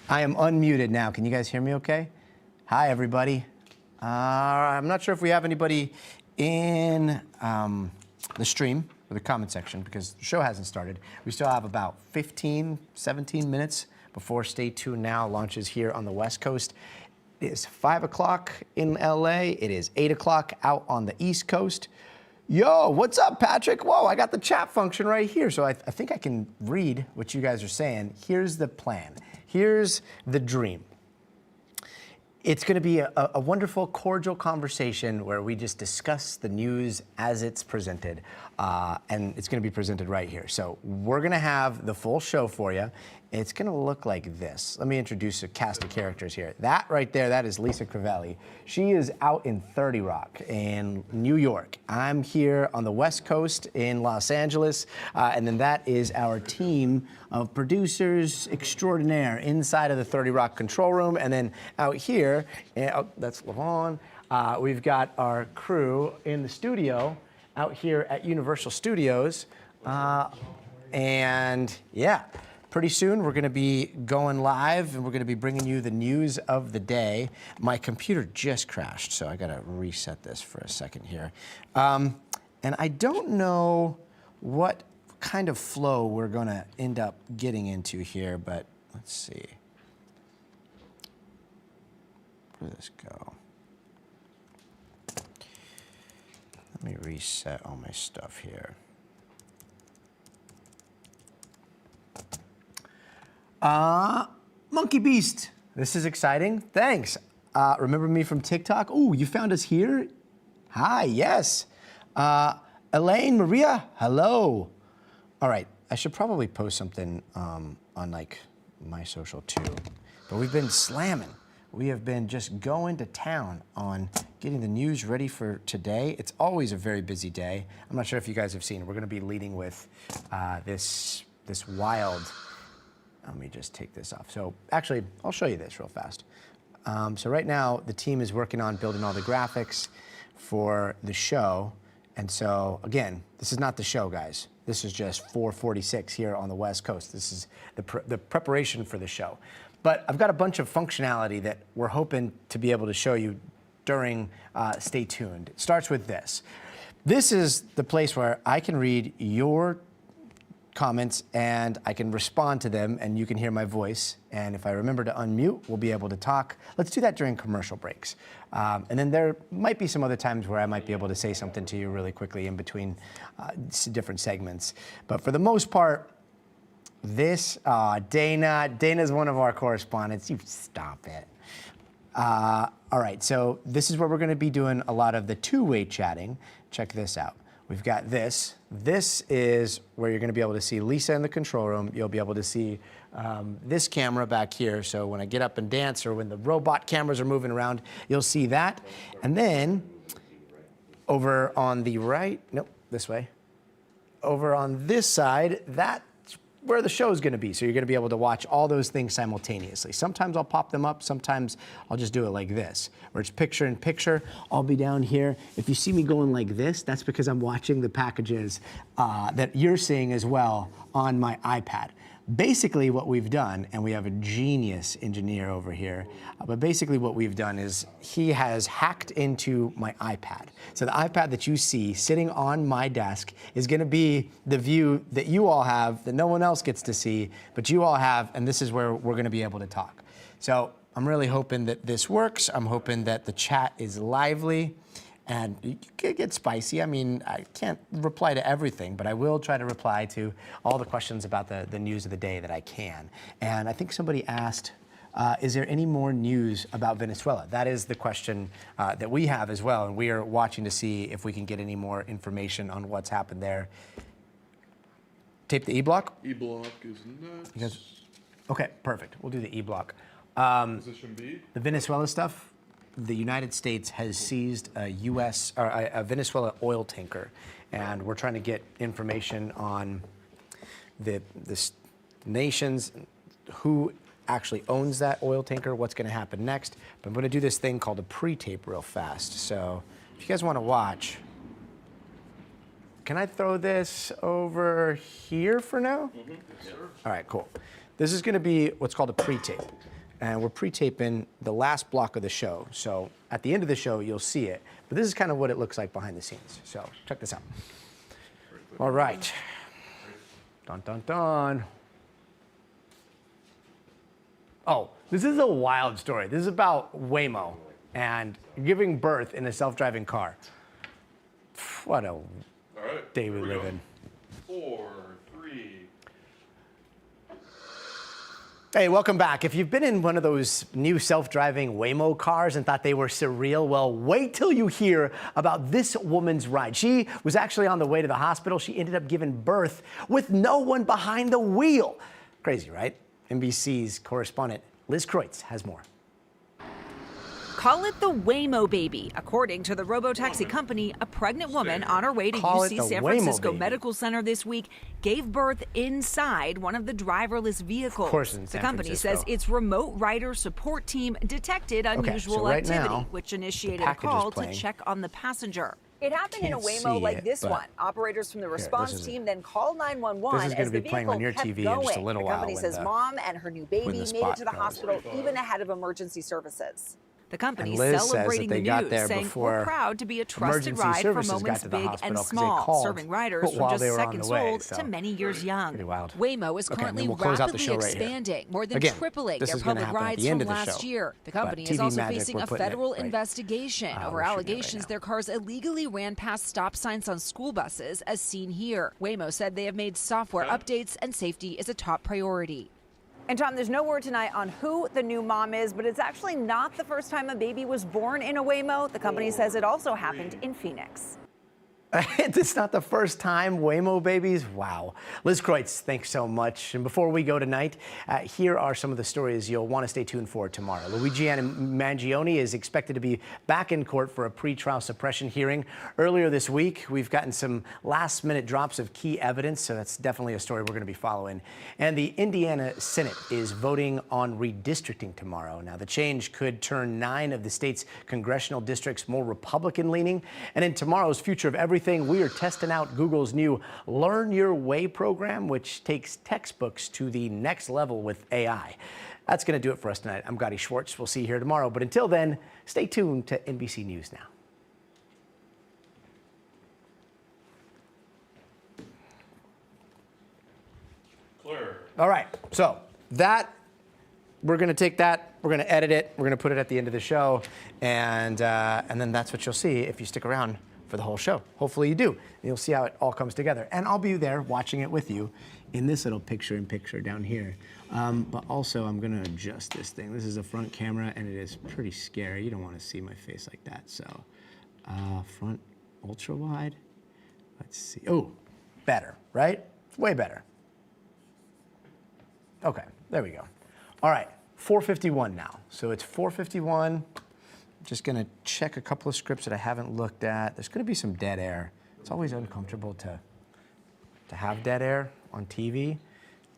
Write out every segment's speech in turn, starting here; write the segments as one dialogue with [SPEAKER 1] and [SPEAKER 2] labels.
[SPEAKER 1] I am unmuted now. Can you guys hear me okay? Hi, everybody. I'm not sure if we have anybody in the stream or the comment section because the show hasn't started. We still have about 15, 17 minutes before Stay Tuned Now launches here on the West Coast. It is 5 o'clock in LA. It is 8 o'clock out on the East Coast. Yo, what's up, Patrick? Whoa, I got the chat function right here. So I think I can read what you guys are saying. Here's the plan. Here's the dream. It's going to be a wonderful, cordial conversation where we just discuss the news as it's presented. And it's going to be presented right here. So we're going to have the full show for you. It's going to look like this. Let me introduce a cast of characters here. That right there, that is Lisa Crivelli. She is out in 30 Rock in New York. I'm here on the West Coast in Los Angeles. And then that is our team of producers extraordinaire inside of the 30 Rock control room. And then out here, that's Lavon. We've got our crew in the studio out here at Universal Studios. And yeah. Pretty soon, we're going to be going live, and we're going to be bringing you the news of the day. My computer just crashed, so I got to reset this for a second here. And I don't know what kind of flow we're going to end up getting into here, but let's see. Where did this go? Let me reset all my stuff here. Monkey Beast, this is exciting. Thanks. Remember me from TikTok? Ooh, you found us here? Hi, yes. Elaine, Maria, hello. All right, I should probably post something on like my social too. But we've been slamming. We have been just going to town on getting the news ready for today. It's always a very busy day. I'm not sure if you guys have seen. We're going to be leading with this wild. Let me just take this off. So actually, I'll show you this real fast. So right now, the team is working on building all the graphics for the show. And so again, this is not the show, guys. This is just 4:46 here on the West Coast. This is the preparation for the show. But I've got a bunch of functionality that we're hoping to be able to show you during Stay Tuned. It starts with this. This is the place where I can read your comments and I can respond to them and you can hear my voice. And if I remember to unmute, we'll be able to talk. Let's do that during commercial breaks. And then there might be some other times where I might be able to say something to you really quickly in between different segments. But for the most part, this, Dana's one of our correspondents. You stop it. All right, so this is where we're gonna be doing a lot of the two-way chatting. Check this out. We've got this. This is where you're going to be able to see Lisa in the control room. You'll be able to see this camera back here. So when I get up and dance or when the robot cameras are moving around, you'll see that. And then over on the right, nope, this way. Over on this side, that's where the show is going to be. So you're going to be able to watch all those things simultaneously. Sometimes I'll pop them up. Sometimes I'll just do it like this, where it's picture in picture. I'll be down here. If you see me going like this, that's because I'm watching the packages that you're seeing as well on my iPad. Basically what we've done, and we have a genius engineer over here, but basically what we've done is he has hacked into my iPad. So the iPad that you see sitting on my desk is gonna be the view that you all have, that no one else gets to see, but you all have, and this is where we're gonna be able to talk. So I'm really hoping that this works. I'm hoping that the chat is lively. And you could get spicy. I mean, I can't reply to everything, but I will try to reply to all the questions about the news of the day that I can. And I think somebody asked, is there any more news about Venezuela? That is the question that we have as well, and we are watching to see if we can get any more information on what's happened there. Tape the E-block?
[SPEAKER 2] E-block is next.
[SPEAKER 1] Okay, perfect. We'll do the E-block.
[SPEAKER 2] Position B?
[SPEAKER 1] The Venezuela stuff. The United States has seized a Venezuela oil tanker, and we're trying to get information on the nations, who actually owns that oil tanker, what's going to happen next. But I'm going to do this thing called a pre-tape real fast. So if you guys want to watch, can I throw this over here for now?
[SPEAKER 2] Mm-hmm. Yes, sir.
[SPEAKER 1] All right, cool. this is going to be what's called a pre-tape. And we're pre-taping the last block of the show. So at the end of the show, you'll see it. But this is kind of what it looks like behind the scenes. So check this out. All right. Dun, dun, dun. Oh, this is a wild story. This is about Waymo and giving birth in a self-driving car. What a day we live in.
[SPEAKER 2] 4, 3.
[SPEAKER 1] Hey, welcome back. If you've been in one of those new self-driving Waymo cars and thought they were surreal, well, wait till you hear about this woman's ride. She was actually on the way to the hospital. She ended up giving birth with no one behind the wheel. Crazy, right? NBC's correspondent Liz Kreutz has more.
[SPEAKER 3] Call it the Waymo baby. According to the robotaxi company, a pregnant woman on her way to UC San Francisco Medical Center this week gave birth inside one of the driverless vehicles.
[SPEAKER 1] Of course, in San
[SPEAKER 3] the company
[SPEAKER 1] Francisco.
[SPEAKER 3] says its remote rider support team detected unusual activity, which initiated a call to check on the passenger.
[SPEAKER 4] It happened in a Waymo like this one. Operators from the response team then called 911 as the vehicle kept going. The company says mom and her new baby made it to the hospital even ahead of emergency services.
[SPEAKER 3] The company celebrating the news, saying we're proud to be a trusted ride for moments big and small, serving riders from just seconds old to many years young. Waymo is currently rapidly expanding, more than tripling their public rides from last year. The company is also facing a federal investigation over allegations their cars illegally ran past stop signs on school buses, as seen here. Waymo said they have made software updates and safety is a top priority.
[SPEAKER 4] And Tom, there's no word tonight on who the new mom is, but it's actually not the first time a baby was born in a Waymo. The company says it also happened in Phoenix.
[SPEAKER 1] It's not the first time Waymo babies. Wow. Liz Kreutz, thanks so much. And before we go tonight, here are some of the stories you'll want to stay tuned for tomorrow. Luigi Mangione is expected to be back in court for a pretrial suppression hearing. Earlier this week, we've gotten some last-minute drops of key evidence, so that's definitely a story we're going to be following. And the Indiana Senate is voting on redistricting tomorrow. Now, the change could turn 9 of the state's congressional districts more Republican-leaning. And in tomorrow's Future of Everything, we are testing out Google's new Learn Your Way program, which takes textbooks to the next level with AI. That's going to do it for us tonight. I'm Gotti Schwartz. We'll see you here tomorrow. But until then, stay tuned to NBC News Now.
[SPEAKER 2] Clear.
[SPEAKER 1] All right. So we're going to take that, we're going to edit it, we're going to put it at the end of the show, and then that's what you'll see if you stick around for the whole show. Hopefully you do. And you'll see how it all comes together. And I'll be there watching it with you in this little picture-in-picture down here. But also, I'm going to adjust this thing. This is a front camera, and it is pretty scary. You don't want to see my face like that. So, front ultra-wide. Let's see. Oh, better, right? Way better. Okay, there we go. All right, 4:51 now. So it's 4:51. Just gonna check a couple of scripts that I haven't looked at. There's gonna be some dead air. It's always uncomfortable to have dead air on TV,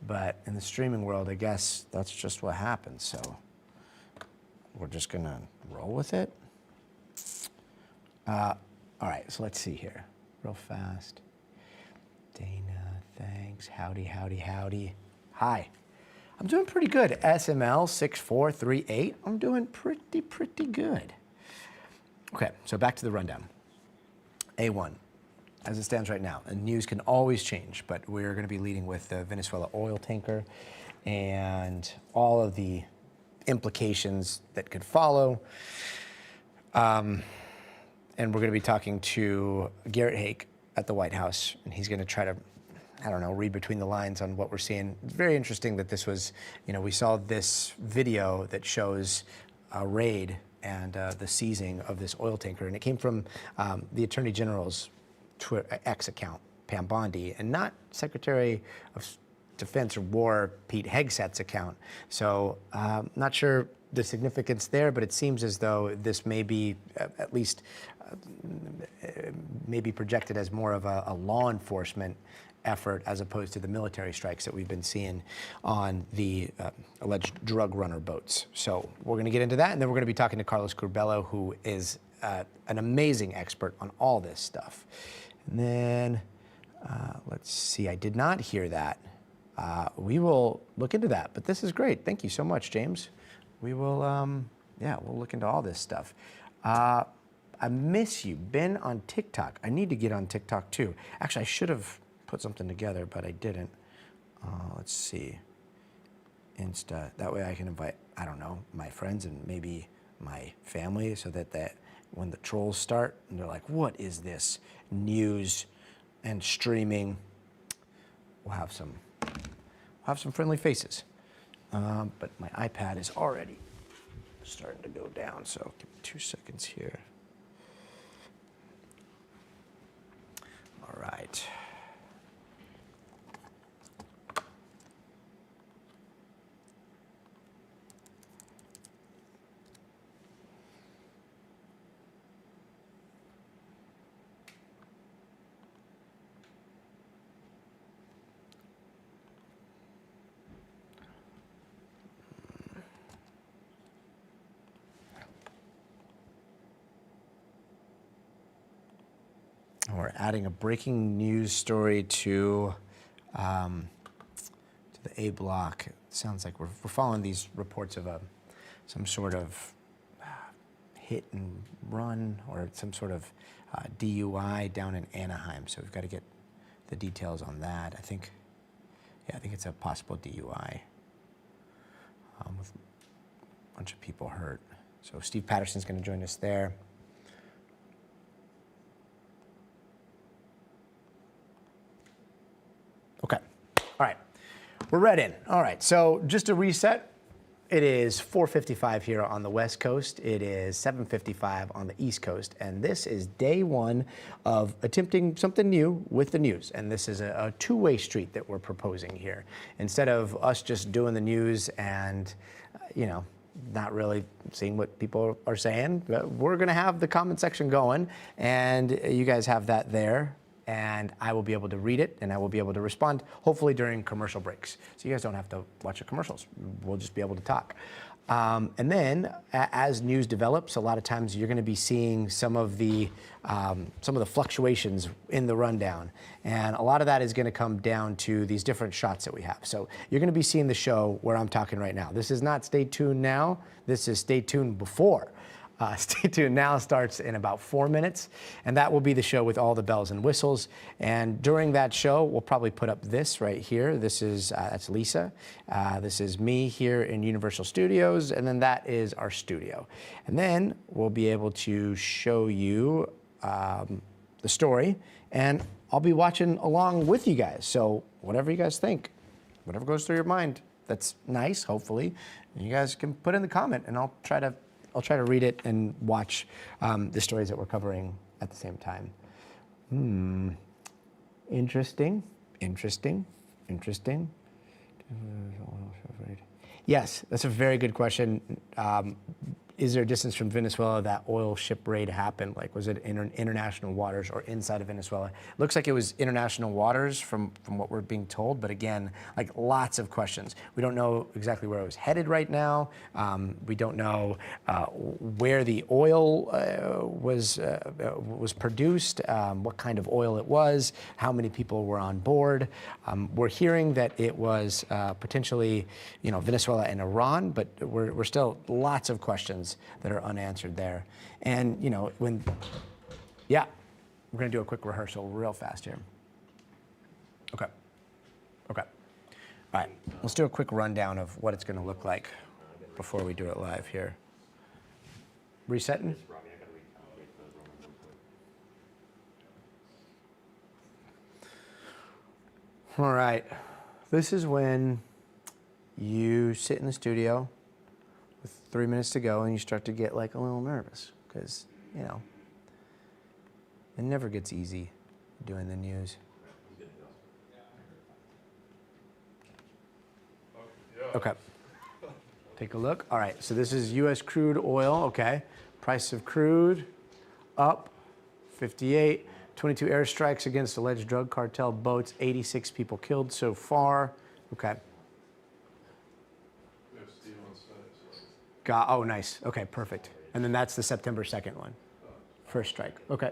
[SPEAKER 1] but in the streaming world, I guess that's just what happens. So we're just gonna roll with it. All right, so let's see here, real fast. Dana, thanks. Howdy, howdy, howdy. Hi. I'm doing pretty good. SML 6438. I'm doing pretty good. Okay, so back to the rundown. A1, as it stands right now, and news can always change, but we're going to be leading with the Venezuela oil tanker and all of the implications that could follow. And we're going to be talking to Garrett Haake at the White House, and he's going to try to, I don't know, read between the lines on what we're seeing. It's very interesting that this was, we saw this video that shows a raid and the seizing of this oil tanker, and it came from the Attorney General's X account, Pam Bondi, and not Secretary of Defense or War Pete Hegseth's account. So not sure the significance there, but it seems as though this may be at least maybe projected as more of a law enforcement effort as opposed to the military strikes that we've been seeing on the alleged drug runner boats. So we're going to get into that, and then we're going to be talking to Carlos Curbelo, who is an amazing expert on all this stuff. And then let's see, I did not hear that we will look into that. But this is great. Thank you so much, James. We will, yeah, we'll look into all this stuff. I miss you. Been on TikTok. I need to get on TikTok too. Actually, I should have put something together, but I didn't. Let's see. Insta. That way I can invite, I don't know, my friends and maybe my family, so that when the trolls start and they're like, what is this news and streaming? We'll have some friendly faces. But my iPad is already starting to go down, so give me 2 seconds here. All right. We're adding a breaking news story to the A block. It sounds like we're following these reports of some sort of hit and run or some sort of DUI down in Anaheim. So we've got to get the details on that. I think it's a possible DUI with a bunch of people hurt. So Steve Patterson's going to join us there. Okay, all right, we're read in. All right, so just a reset, it is 4:55 here on the West Coast. It is 7:55 on the East Coast, and this is day one of attempting something new with the news. And this is a two-way street that we're proposing here. Instead of us just doing the news and, not really seeing what people are saying, we're gonna have the comment section going, and you guys have that there. And I will be able to read it, and I will be able to respond, hopefully during commercial breaks. So you guys don't have to watch the commercials. We'll just be able to talk. And then, as news develops, a lot of times you're going to be seeing some of the fluctuations in the rundown, and a lot of that is going to come down to these different shots that we have. So you're going to be seeing the show where I'm talking right now. This is not Stay Tuned Now. This is Stay Tuned Before. Stay Tuned Now starts in about 4 minutes, and that will be the show with all the bells and whistles. And during that show, we'll probably put up this right here. This is that's Lisa. This is me here in Universal Studios, and then that is our studio. And then we'll be able to show you the story, and I'll be watching along with you guys. So whatever you guys think, whatever goes through your mind, that's nice, hopefully. And you guys can put in the comment, and I'll try to read it and watch the stories that we're covering at the same time. Interesting. Yes, that's a very good question. Is there a distance from Venezuela that oil ship raid happened? Like, was it in international waters or inside of Venezuela? Looks like it was international waters from what we're being told, but again, like, lots of questions. We don't know exactly where it was headed right now. We don't know where the oil was produced, what kind of oil it was, how many people were on board. We're hearing that it was potentially, Venezuela and Iran, but we're still lots of questions that are unanswered there. And, we're going to do a quick rehearsal real fast here. Okay. All right, let's do a quick rundown of what it's going to look like before we do it live here. Resetting? All right, this is when you sit in the studio with 3 minutes to go and you start to get like a little nervous because, it never gets easy doing the news. Okay, take a look. All right, so this is U.S. crude oil, okay. Price of crude up 58, 22 airstrikes against alleged drug cartel boats, 86 people killed so far, okay. Oh, nice. Okay, perfect. And then that's the September 2nd one. First strike. Okay.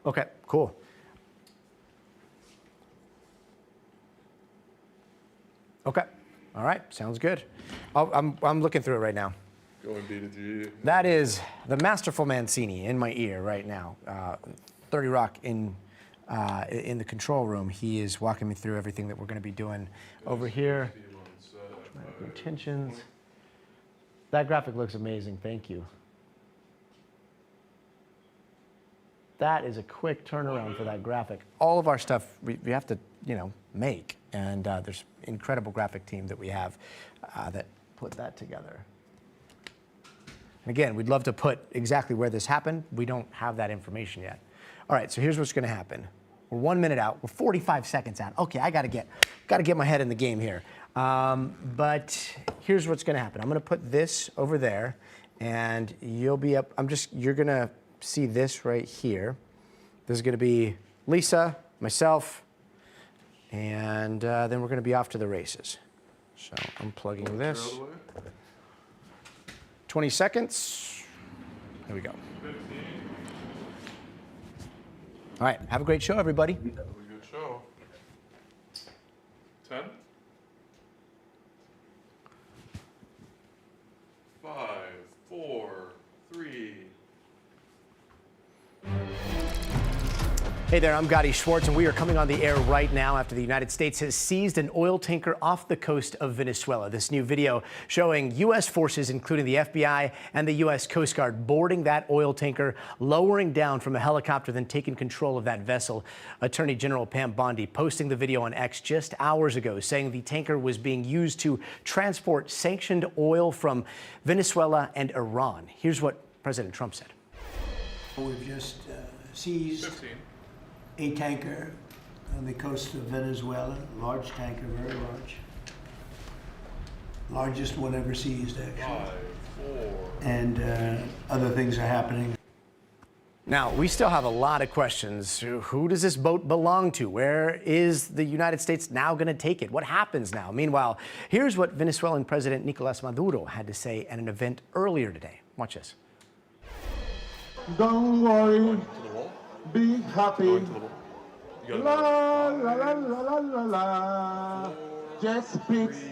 [SPEAKER 1] Okay, cool. Okay. All right. Sounds good. I'm looking through it right now.
[SPEAKER 2] Going B to G.
[SPEAKER 1] That is the masterful Mancini in my ear right now. 30 Rock in the control room. He is walking me through everything that we're going to be doing over here. Intentions. That graphic looks amazing. Thank you. That is a quick turnaround for that graphic. All of our stuff we have to, make, and there's an incredible graphic team that we have that put that together. And again, we'd love to put exactly where this happened. We don't have that information yet. All right, so here's what's going to happen. We're 1 minute out. We're 45 seconds out. Okay, I got to get my head in the game here. But here's what's going to happen. I'm going to put this over there, and you'll be up. You're going to see this right here. This is going to be Lisa, myself, and then we're going to be off to the races. So I'm plugging this. 20 seconds. There we go.
[SPEAKER 2] 15.
[SPEAKER 1] All right, have a great show, everybody.
[SPEAKER 2] Have a good show. 10. 5, 4, 3.
[SPEAKER 1] Hey there, I'm Gotti Schwartz, and we are coming on the air right now after the United States has seized an oil tanker off the coast of Venezuela. This new video showing U.S. forces, including the FBI and the U.S. Coast Guard, boarding that oil tanker, lowering down from a helicopter, then taking control of that vessel. Attorney General Pam Bondi posting the video on X just hours ago, saying the tanker was being used to transport sanctioned oil from Venezuela and Iran. Here's what President Trump said.
[SPEAKER 5] We've just seized
[SPEAKER 2] 15.
[SPEAKER 5] a tanker on the coast of Venezuela, large tanker, very large. Largest one ever seized, actually.
[SPEAKER 2] 5, 4.
[SPEAKER 5] And other things are happening.
[SPEAKER 1] Now, we still have a lot of questions. Who does this boat belong to? Where is the United States now going to take it? What happens now? Meanwhile, here's what Venezuelan President Nicolas Maduro had to say at an event earlier today. Watch this.
[SPEAKER 6] Don't worry,
[SPEAKER 2] To the wall.
[SPEAKER 6] be happy.
[SPEAKER 2] Going to the wall. You
[SPEAKER 6] La
[SPEAKER 2] gotta
[SPEAKER 6] la la la la la la. Just peace,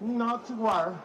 [SPEAKER 6] not war.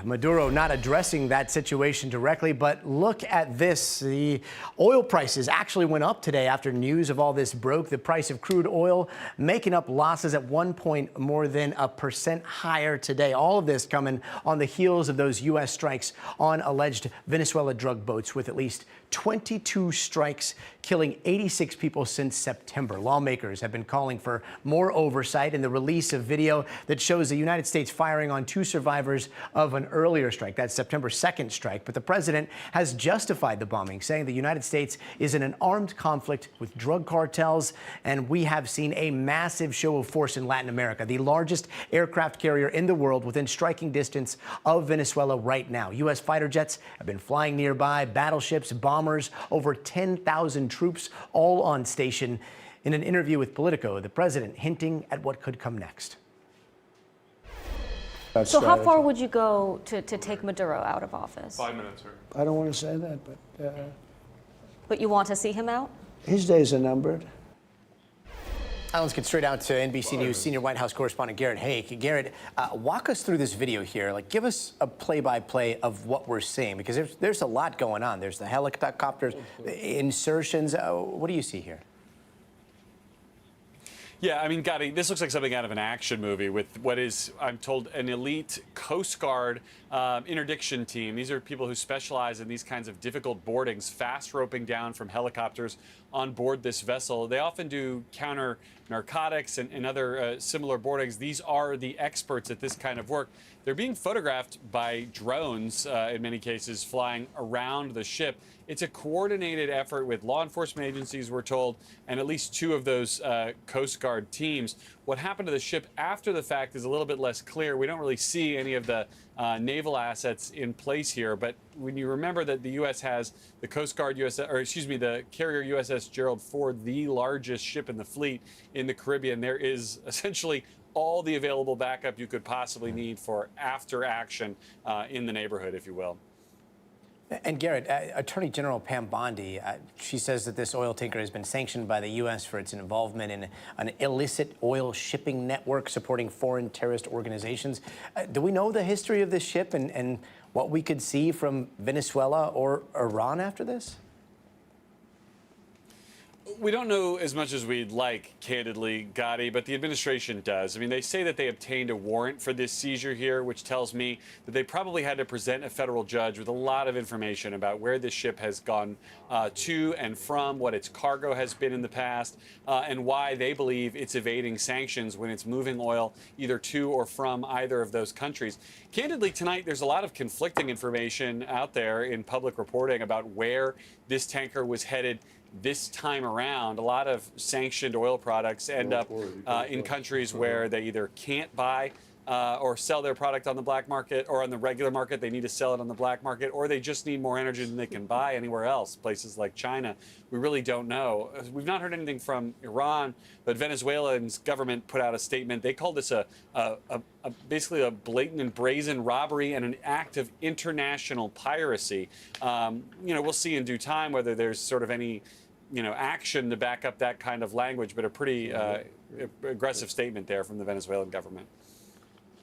[SPEAKER 1] Maduro not addressing that situation directly, but look at this. The oil prices actually went up today after news of all this broke. The price of crude oil making up losses at one point more than 1% higher today. All of this coming on the heels of those U.S. strikes on alleged Venezuela drug boats, with at least 22 strikes killing 86 people since September. Lawmakers have been calling for more oversight in the release of video that shows the United States firing on 2 survivors of an earlier strike, that September 2nd strike. But the president has justified the bombing, saying the United States is in an armed conflict with drug cartels, and we have seen a massive show of force in Latin America, the largest aircraft carrier in the world within striking distance of Venezuela right now. U.S. fighter jets have been flying nearby, battleships, bombers, over 10,000 troops all on station. In an interview with Politico, the president hinting at what could come next.
[SPEAKER 7] So how far would you go to take Maduro out of office?
[SPEAKER 2] 5 minutes, sir.
[SPEAKER 5] I don't want to say that,
[SPEAKER 7] But you want to see him out?
[SPEAKER 5] his days are numbered.
[SPEAKER 1] Let's get straight out to NBC News senior White House correspondent Garrett Haake. Garrett, walk us through this video here. Give us a play-by-play of what we're seeing, because there's a lot going on. There's the helicopters, the insertions. What do you see here?
[SPEAKER 8] Yeah, I mean, Gotti, this looks like something out of an action movie with what is, I'm told, an elite Coast Guard interdiction team. These are people who specialize in these kinds of difficult boardings, fast roping down from helicopters on board this vessel. They often do counter narcotics and other similar boardings. These are the experts at this kind of work. They're being photographed by drones, in many cases, flying around the ship. It's a coordinated effort with law enforcement agencies, we're told, and at least 2 of those Coast Guard teams. What happened to the ship after the fact is a little bit less clear. We don't really see any of the naval assets in place here, but when you remember that the U.S. has the Coast Guard the carrier USS Gerald Ford, the largest ship in the fleet in the Caribbean, there is essentially all the available backup you could possibly need for after action in the neighborhood, if you will.
[SPEAKER 1] And Garrett, Attorney General Pam Bondi, she says that this oil tanker has been sanctioned by the U.S. for its involvement in an illicit oil shipping network supporting foreign terrorist organizations. Do we know the history of this ship and what we could see from Venezuela or Iran after this?
[SPEAKER 8] We don't know as much as we'd like, candidly, Gotti, but the administration does. I mean, they say that they obtained a warrant for this seizure here, which tells me that they probably had to present a federal judge with a lot of information about where this ship has gone to and from, what its cargo has been in the past, and why they believe it's evading sanctions when it's moving oil either to or from either of those countries. Candidly, tonight, there's a lot of conflicting information out there in public reporting about where this tanker was headed this time around. A lot of sanctioned oil products end up in countries where they either can't buy or sell their product on the black market or on the regular market. They need to sell it on the black market, or they just need more energy than they can buy anywhere else, places like China. We really don't know. We've not heard anything from Iran, but Venezuela's government put out a statement. They called this basically a blatant and brazen robbery and an act of international piracy. We'll see in due time whether there's sort of any action to back up that kind of language, but a pretty aggressive statement there from the Venezuelan government.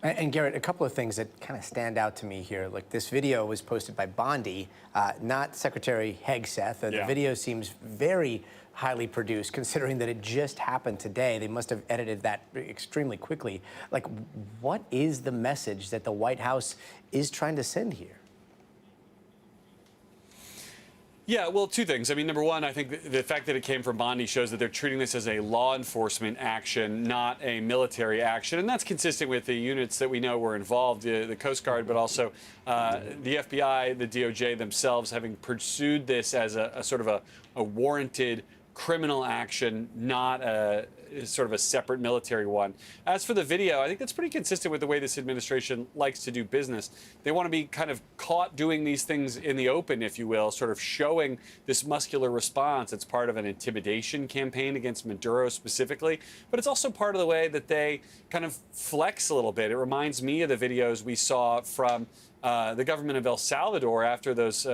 [SPEAKER 1] And Garrett, a couple of things that kind of stand out to me here. Like, this video was posted by Bondi, not Secretary Hegseth. The video seems very highly produced, considering that it just happened today. They must have edited that extremely quickly. Like, what is the message that the White House is trying to send here?
[SPEAKER 8] Yeah, well, two things. I mean, number one, I think the fact that it came from Bondi shows that they're treating this as a law enforcement action, not a military action. And that's consistent with the units that we know were involved, the Coast Guard, but also the FBI, the DOJ themselves, having pursued this as a sort of a warranted criminal action, not a sort of a separate military one. As for the video, I think that's pretty consistent with the way this administration likes to do business. They want to be kind of caught doing these things in the open, if you will, sort of showing this muscular response. It's part of an intimidation campaign against Maduro specifically, but it's also part of the way that they kind of flex a little bit. It reminds me of the videos we saw from the government of El Salvador after those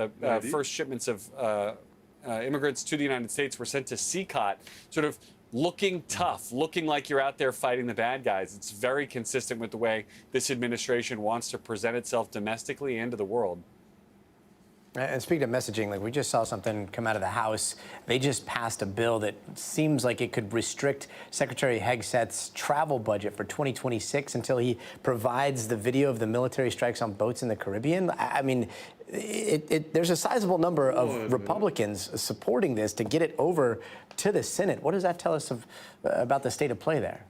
[SPEAKER 8] first shipments of immigrants to the United States were sent to CCOT, sort of looking tough, looking like you're out there fighting the bad guys. It's very consistent with the way this administration wants to present itself domestically and to the world.
[SPEAKER 1] And speaking of messaging, like, we just saw something come out of the House. They just passed a bill that seems like it could restrict Secretary Hegseth's travel budget for 2026 until he provides the video of the military strikes on boats in the Caribbean. I mean, there's a sizable number of Republicans supporting this to get it over to the Senate. What does that tell us about the state of play there?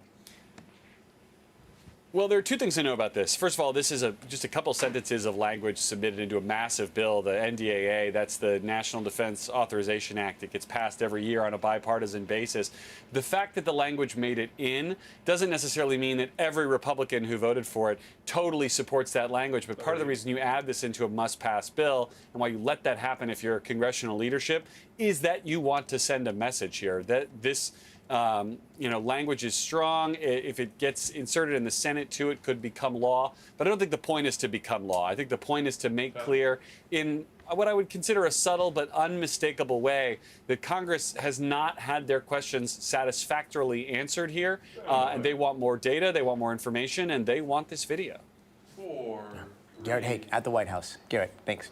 [SPEAKER 8] Well, there are two things to know about this. First of all, this is just a couple sentences of language submitted into a massive bill, the NDAA. That's the National Defense Authorization Act. It gets passed every year on a bipartisan basis. The fact that the language made it in doesn't necessarily mean that every Republican who voted for it totally supports that language. But part of the reason you add this into a must-pass bill, and why you let that happen if you're congressional leadership, is that you want to send a message here that this language is strong. If it gets inserted in the Senate too, it could become law. But I don't think the point is to become law. I think the point is to make clear in what I would consider a subtle but unmistakable way that Congress has not had their questions satisfactorily answered here. And they want more data, they want more information, and they want this video.
[SPEAKER 1] Garrett Haake at the White House. Garrett, thanks.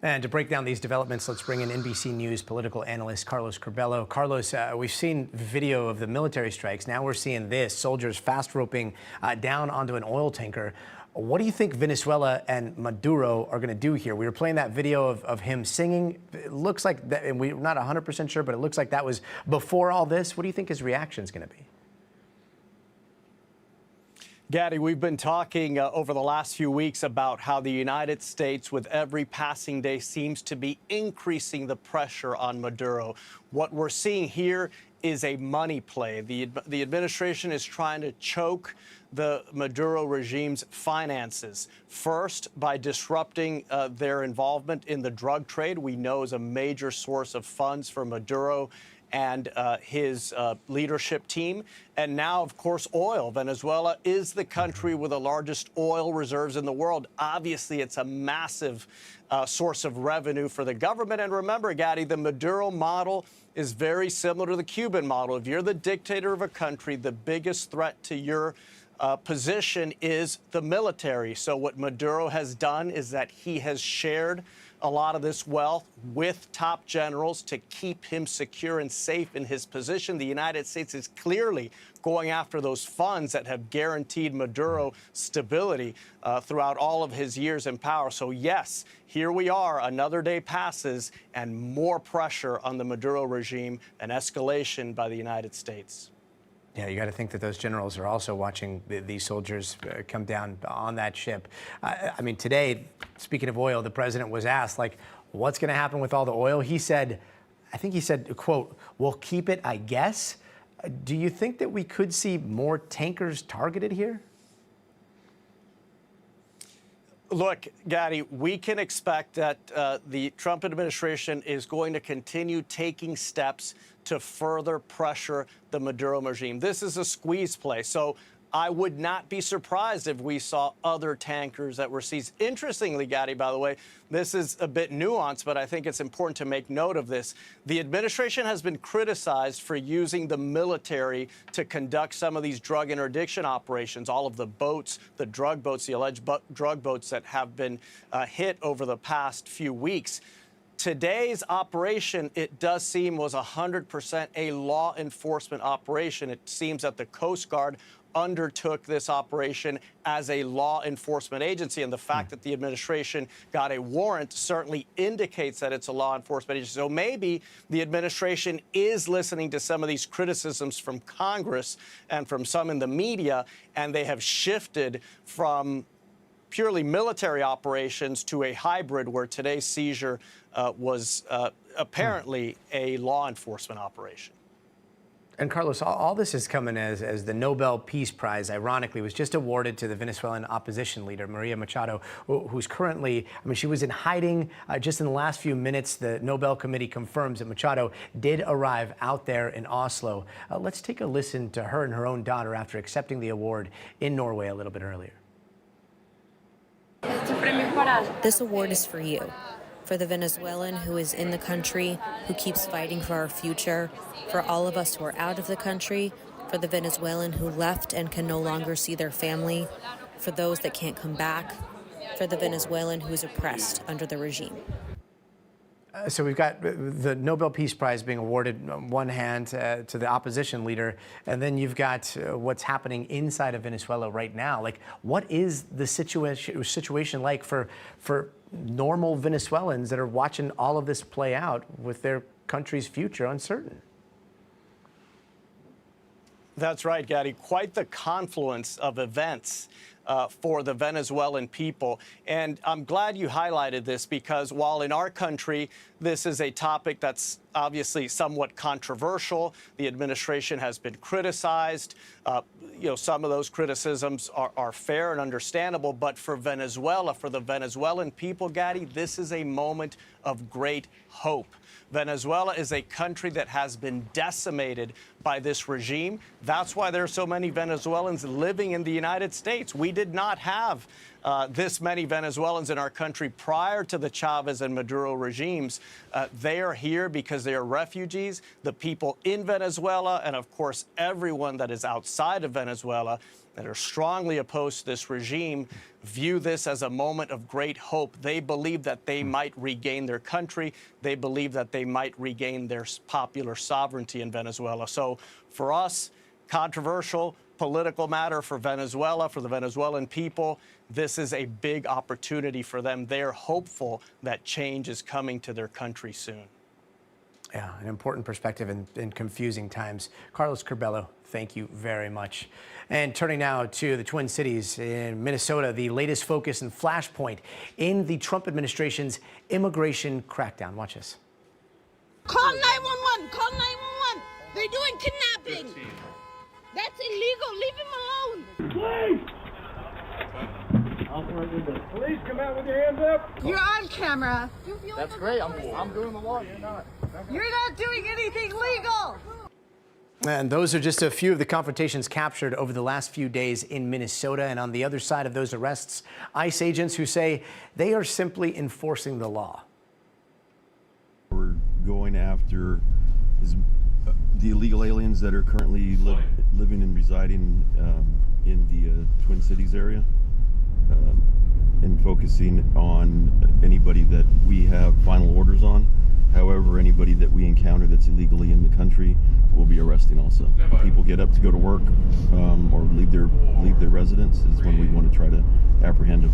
[SPEAKER 1] And to break down these developments, let's bring in NBC News political analyst Carlos Curbelo. Carlos, we've seen video of the military strikes. Now we're seeing this, soldiers fast roping down onto an oil tanker. What do you think Venezuela and Maduro are going to do here? We were playing that video of him singing. It looks like that, and we're not 100% sure, but it looks like that was before all this. What do you think his reaction is going to be?
[SPEAKER 9] Gaddy, we've been talking over the last few weeks about how the United States, with every passing day, seems to be increasing the pressure on Maduro. What we're seeing here is a money play. The administration is trying to choke the Maduro regime's finances. First, by disrupting their involvement in the drug trade, we know is a major source of funds for Maduro and his leadership team. And now, of course, oil. Venezuela is the country with the largest oil reserves in the world. Obviously, it's a massive source of revenue for the government. And remember, Gadi, the Maduro model is very similar to the Cuban model. If you're the dictator of a country, the biggest threat to your position is the military. So what Maduro has done is that he has shared a lot of this wealth with top generals to keep him secure and safe in his position. The United States is clearly going after those funds that have guaranteed Maduro stability throughout all of his years in power. So yes, here we are, another day passes, and more pressure on the Maduro regime, an escalation by the United States.
[SPEAKER 1] Yeah, you got to think that those generals are also watching these soldiers come down on that ship. I mean, today, speaking of oil, the president was asked, like, what's going to happen with all the oil? He said, I think he said, quote, "We'll keep it, I guess." Do you think that we could see more tankers targeted here?
[SPEAKER 9] Look, Gadi, we can expect that the Trump administration is going to continue taking steps to further pressure the Maduro regime. This is a squeeze play, so I would not be surprised if we saw other tankers that were seized. Interestingly, Gadi, by the way, this is a bit nuanced, but I think it's important to make note of this. The administration has been criticized for using the military to conduct some of these drug interdiction operations, all of the boats, the drug boats, the alleged drug boats that have been hit over the past few weeks. Today's operation, it does seem, was 100% a law enforcement operation. It seems that the Coast Guard undertook this operation as a law enforcement agency, and the fact that the administration got a warrant certainly indicates that it's a law enforcement agency. So maybe the administration is listening to some of these criticisms from Congress and from some in the media, and they have shifted from purely military operations to a hybrid where today's seizure was apparently a law enforcement operation.
[SPEAKER 1] And Carlos, all this is coming as the Nobel Peace Prize, ironically, was just awarded to the Venezuelan opposition leader, Maria Machado, who's currently, I mean, she was in hiding just in the last few minutes. The Nobel Committee confirms that Machado did arrive out there in Oslo. Let's take a listen to her and her own daughter after accepting the award in Norway a little bit earlier.
[SPEAKER 10] This award is for you, for the Venezuelan who is in the country, who keeps fighting for our future, for all of us who are out of the country, for the Venezuelan who left and can no longer see their family, for those that can't come back, for the Venezuelan who is oppressed under the regime.
[SPEAKER 1] So we've got the Nobel Peace Prize being awarded on one hand to the opposition leader, and then you've got what's happening inside of Venezuela right now. Like, what is the situation like for normal Venezuelans that are watching all of this play out with their country's future uncertain?
[SPEAKER 9] That's right, Gadi. Quite the confluence of events for the Venezuelan people. And I'm glad you highlighted this, because while in our country, this is a topic that's obviously somewhat controversial, the administration has been criticized. Some of those criticisms are fair and understandable. But for Venezuela, for the Venezuelan people, Gadi, this is a moment of great hope. Venezuela is a country that has been decimated by this regime. That's why there are so many Venezuelans living in the United States. We did not have this many Venezuelans in our country prior to the Chavez and Maduro regimes. They are here because they are refugees. The people in Venezuela, and of course everyone that is outside of Venezuela that are strongly opposed to this regime, view this as a moment of great hope. They believe that they might regain their country. They believe that they might regain their popular sovereignty in Venezuela. So for us, controversial political matter for Venezuela, for the Venezuelan people, this is a big opportunity for them. They're hopeful that change is coming to their country soon.
[SPEAKER 1] Yeah, an important perspective in confusing times. Carlos Curbelo, thank you very much. And turning now to the Twin Cities in Minnesota, the latest focus and flashpoint in the Trump administration's immigration crackdown. Watch this.
[SPEAKER 11] Call 911, call 911. They're doing kidnapping.
[SPEAKER 2] 15.
[SPEAKER 11] That's illegal, leave him alone.
[SPEAKER 6] Please! Police, come out with your hands up.
[SPEAKER 11] You're on camera.
[SPEAKER 6] That's great. I'm doing the law. You're not.
[SPEAKER 11] You're not doing anything legal.
[SPEAKER 1] And those are just a few of the confrontations captured over the last few days in Minnesota. And on the other side of those arrests, ICE agents who say they are simply enforcing the law.
[SPEAKER 12] We're going after the illegal aliens that are currently living and residing in the Twin Cities area, and focusing on anybody that we have final orders on. However, anybody that we encounter that's illegally in the country, we'll be arresting also. If people get up to go to work or leave their residence is when we want to try to apprehend them.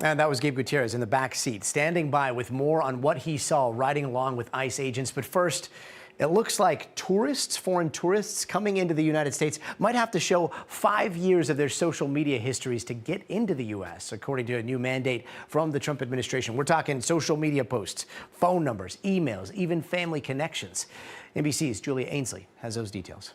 [SPEAKER 1] And that was Gabe Gutierrez in the back seat, standing by with more on what he saw riding along with ICE agents. But first, it looks like foreign tourists coming into the United States might have to show 5 years of their social media histories to get into the U.S., according to a new mandate from the Trump administration. We're talking social media posts, phone numbers, emails, even family connections. NBC's Julia Ainsley has those details.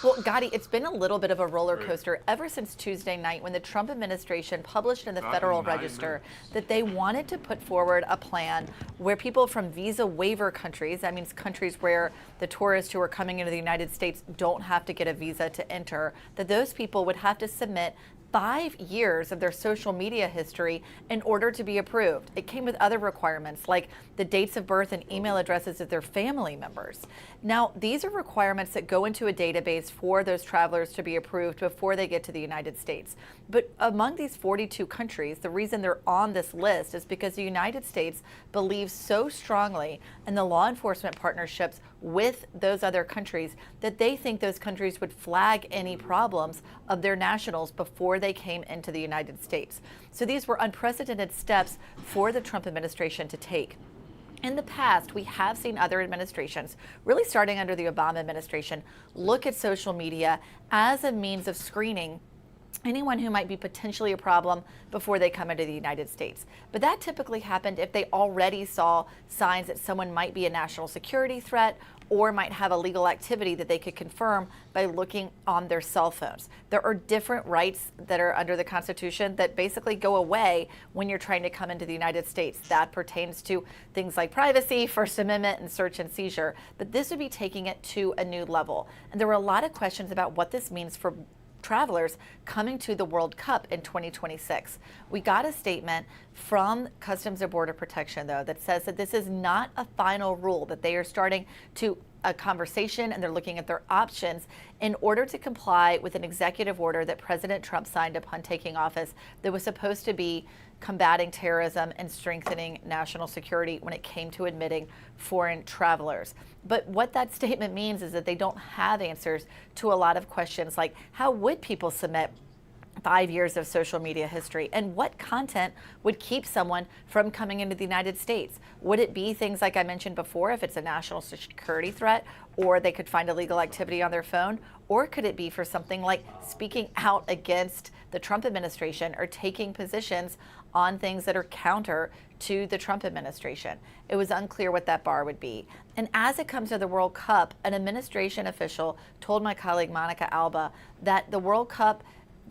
[SPEAKER 13] Well, Gotti, it's been a little bit of a roller coaster ever since Tuesday night when the Trump administration published in the Federal Register that they wanted to put forward a plan where people from visa waiver countries, that means countries where the tourists who are coming into the United States don't have to get a visa to enter, that those people would have to submit 5 years of their social media history in order to be approved. It came with other requirements like the dates of birth and email addresses of their family members. Now, these are requirements that go into a database for those travelers to be approved before they get to the United States. But among these 42 countries, the reason they're on this list is because the United States believes so strongly in the law enforcement partnerships with those other countries that they think those countries would flag any problems of their nationals before they came into the United States. So these were unprecedented steps for the Trump administration to take. In the past, we have seen other administrations, really starting under the Obama administration, look at social media as a means of screening anyone who might be potentially a problem before they come into the United States. But that typically happened if they already saw signs that someone might be a national security threat or might have illegal activity that they could confirm by looking on their cell phones. There are different rights that are under the Constitution that basically go away when you're trying to come into the United States. That pertains to things like privacy, First Amendment, and search and seizure. But this would be taking it to a new level. And there were a lot of questions about what this means for travelers coming to the World Cup in 2026. We got a statement from Customs and Border Protection, though, that says that this is not a final rule, that they are starting to a conversation and they're looking at their options in order to comply with an executive order that President Trump signed upon taking office that was supposed to be combating terrorism and strengthening national security when it came to admitting foreign travelers. But what that statement means is that they don't have answers to a lot of questions like how would people submit 5 years of social media history, and what content would keep someone from coming into the United States? Would it be things like I mentioned before, if it's a national security threat, or they could find illegal activity on their phone? Or could it be for something like speaking out against the Trump administration or taking positions on things that are counter to the Trump administration? It was unclear what that bar would be. And as it comes to the World Cup, an administration official told my colleague Monica Alba that the World Cup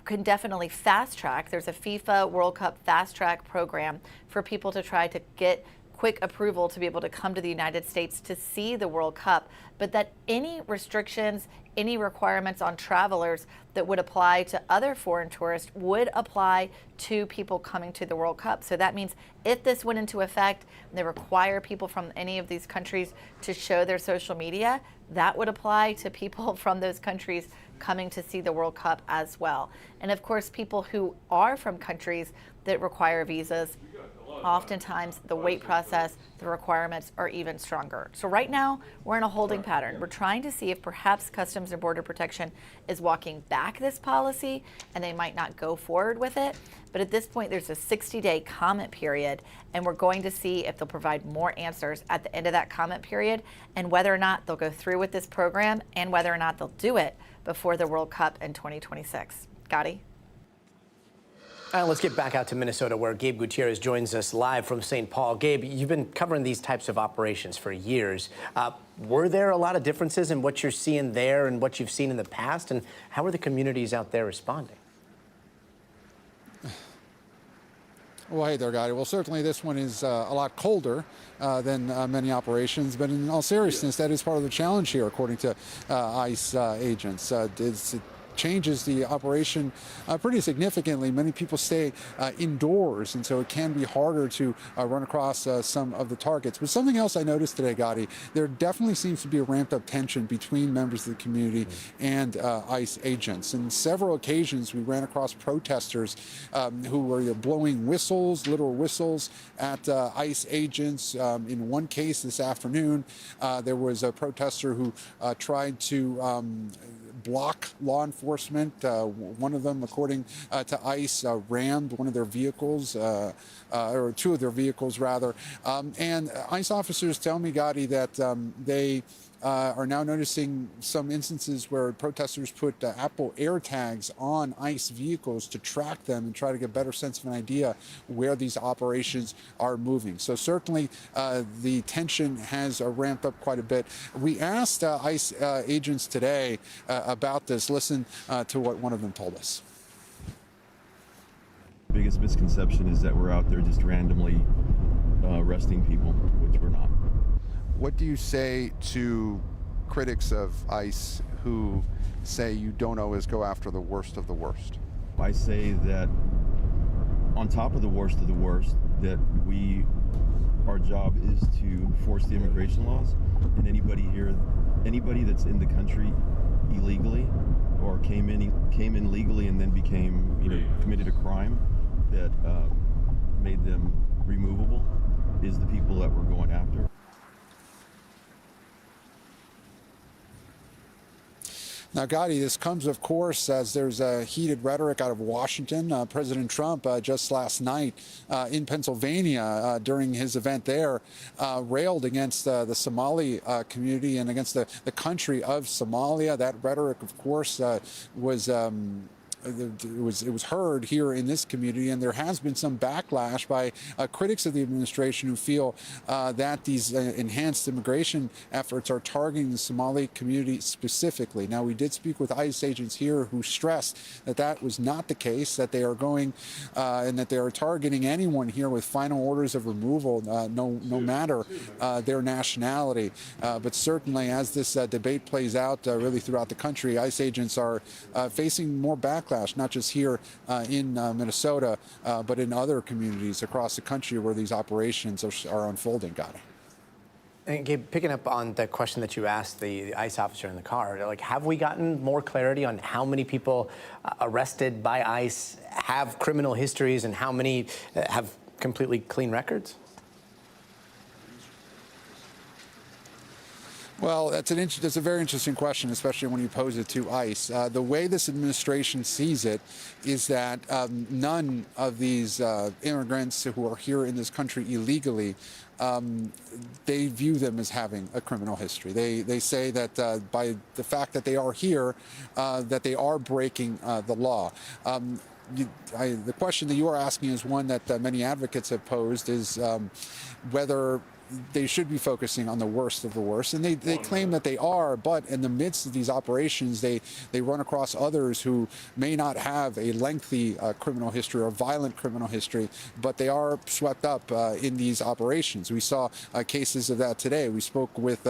[SPEAKER 13] can definitely fast track. There's a FIFA World Cup fast track program for people to try to get quick approval to be able to come to the United States to see the World Cup, but that any restrictions, any requirements on travelers that would apply to other foreign tourists would apply to people coming to the World Cup. So that means if this went into effect and they require people from any of these countries to show their social media, that would apply to people from those countries coming to see the World Cup as well. And of course, people who are from countries that require visas, oftentimes the wait process, the requirements are even stronger. So right now, we're in a holding pattern. We're trying to see if perhaps Customs and Border Protection is walking back this policy and they might not go forward with it. But at this point, there's a 60-day comment period, and we're going to see if they'll provide more answers at the end of that comment period and whether or not they'll go through with this program and whether or not they'll do it before the World Cup in 2026. Gotti?
[SPEAKER 1] Let's get back out to Minnesota, where Gabe Gutierrez joins us live from St. Paul. Gabe, you've been covering these types of operations for years. Were there a lot of differences in what you're seeing there and what you've seen in the past? And how are the communities out there responding?
[SPEAKER 14] Well, hey there, Gotti. Well, certainly this one is a lot colder than many operations, but in all seriousness, that is part of the challenge here, according to ICE agents. It changes the operation pretty significantly. Many people stay indoors, and so it can be harder to run across some of the targets. But something else I noticed today, Gotti, there definitely seems to be a ramped up tension between members of the community and ICE agents. In several occasions, we ran across protesters who were blowing whistles, literal whistles, at ICE agents. In one case this afternoon, there was a protester who tried to block law enforcement. One of them, according to ICE, rammed one of their vehicles, or two of their vehicles, rather. And ICE officers tell me, Gotti, that they are now noticing some instances where protesters put Apple AirTags on ICE vehicles to track them and try to get a better sense of an idea where these operations are moving. So certainly the tension has ramped up quite a bit. We asked ICE agents today about this. Listen to what one of them told us.
[SPEAKER 12] The biggest misconception is that we're out there just randomly arresting people, which we're not.
[SPEAKER 15] What do you say to critics of ICE who say you don't always go after the worst of the worst?
[SPEAKER 12] I say that on top of the worst, that our job is to enforce the immigration laws, and anybody that's in the country illegally or came in legally and then committed a crime that made them removable is the people that we're going after.
[SPEAKER 14] Now, Gotti, this comes, of course, as there's a heated rhetoric out of Washington. President Trump just last night in Pennsylvania during his event there railed against the Somali community and against the country of Somalia. That rhetoric, of course, was heard here in this community, and there has been some backlash by critics of the administration who feel that these enhanced immigration efforts are targeting the Somali community specifically. Now, we did speak with ICE agents here who stressed that that was not the case, that they are going and that they are targeting anyone here with final orders of removal, no matter their nationality. But certainly, as this debate plays out really throughout the country, ICE agents are facing more backlash, not just here in Minnesota, but in other communities across the country where these operations are unfolding. Gotti.
[SPEAKER 1] And Gabe, picking up on the question that you asked the ICE officer in the car, have we gotten more clarity on how many people arrested by ICE have criminal histories and how many have completely clean records?
[SPEAKER 14] Well, that's a very interesting question, especially when you pose it to ICE. The way this administration sees it is that none of these immigrants who are here in this country illegally, they view them as having a criminal history. They say that by the fact that they are here, that they are breaking the law. The question that you are asking is one that many advocates have posed, is whether they should be focusing on the worst of the worst, and they claim that they are, but in the midst of these operations, they run across others who may not have a lengthy criminal history or violent criminal history, but they are swept up in these operations. We saw cases of that today. We spoke with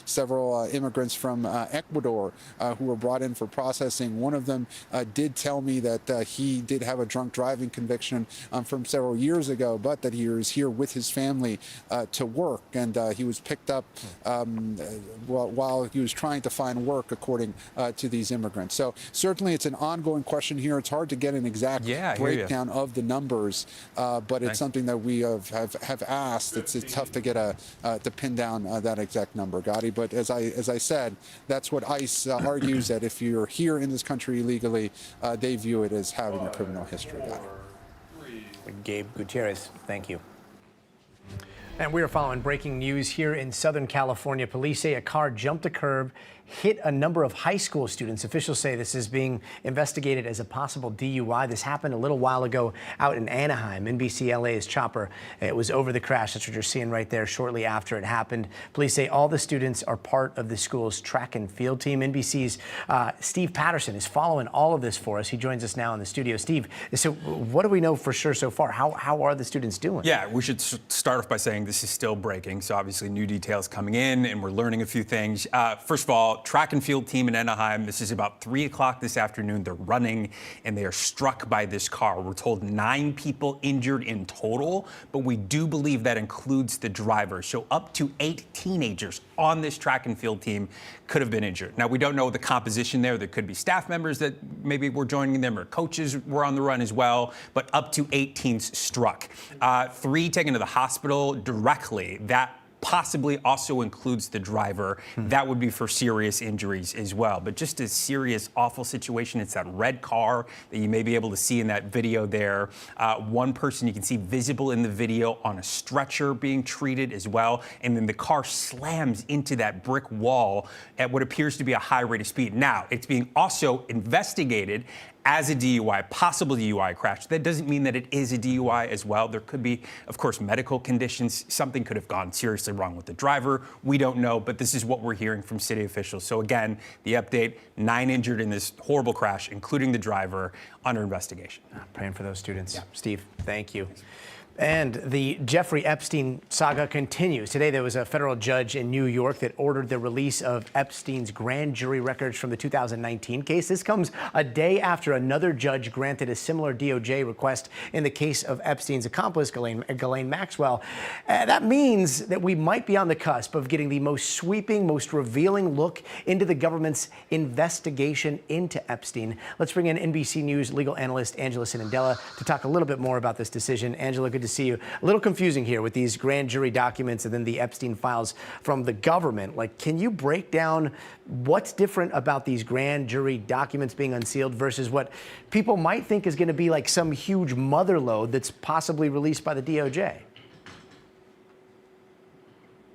[SPEAKER 14] several immigrants from Ecuador who were brought in for processing. One of them did tell me that he did have a drunk driving conviction from several years ago, but that he was here with his family to work. And he was picked up while he was trying to find work, according to these immigrants. So certainly it's an ongoing question here. It's hard to get an exact breakdown of the numbers, but it's something that we have asked. It's tough to get to pin down that exact number, Gotti. But as I said, that's what ICE argues, that if you're here in this country illegally, they view it as having a criminal history, Gotti.
[SPEAKER 1] Gabe Gutierrez, thank you. And we are following breaking news here in Southern California. Police say a car jumped a curb hit a number of high school students. Officials say this is being investigated as a possible DUI. This happened a little while ago out in Anaheim. NBC LA's chopper, it was over the crash. That's what you're seeing right there shortly after it happened. Police say all the students are part of the school's track and field team. NBC's Steve Patterson is following all of this for us. He joins us now in the studio. Steve, so what do we know for sure so far? How are the students doing?
[SPEAKER 16] Yeah, we should start off by saying this is still breaking. So obviously new details coming in and we're learning a few things. First of all, track and field team in Anaheim. This is about 3 o'clock this afternoon. They're running and they are struck by this car. We're told 9 people injured in total, but we do believe that includes the driver. So up to 8 teenagers on this track and field team could have been injured. Now, we don't know the composition there. There could be staff members that maybe were joining them or coaches were on the run as well, but up to 8 teens struck. 3 taken to the hospital directly. That possibly also includes the driver. That would be for serious injuries as well. But just a serious, awful situation. It's that red car that you may be able to see in that video there. One person you can see visible in the video on a stretcher being treated as well. And then the car slams into that brick wall at what appears to be a high rate of speed. Now, it's being also investigated as a DUI, possible DUI crash. That doesn't mean that it is a DUI as well. There could be, of course, medical conditions. Something could have gone seriously wrong with the driver. We don't know, but this is what we're hearing from city officials. So again, the update, 9 injured in this horrible crash, including the driver, under investigation.
[SPEAKER 1] Praying for those students. Yeah. Steve, thank you. And the Jeffrey Epstein saga continues. Today, there was a federal judge in New York that ordered the release of Epstein's grand jury records from the 2019 case. This comes a day after another judge granted a similar DOJ request in the case of Epstein's accomplice, Ghislaine Maxwell. That means that we might be on the cusp of getting the most sweeping, most revealing look into the government's investigation into Epstein. Let's bring in NBC News legal analyst Angela Sinandela to talk a little bit more about this decision. Angela, good to see you. A little confusing here with these grand jury documents and then the Epstein files from the government. Like, can you break down what's different about these grand jury documents being unsealed versus what people might think is going to be like some huge mother lode that's possibly released by the DOJ?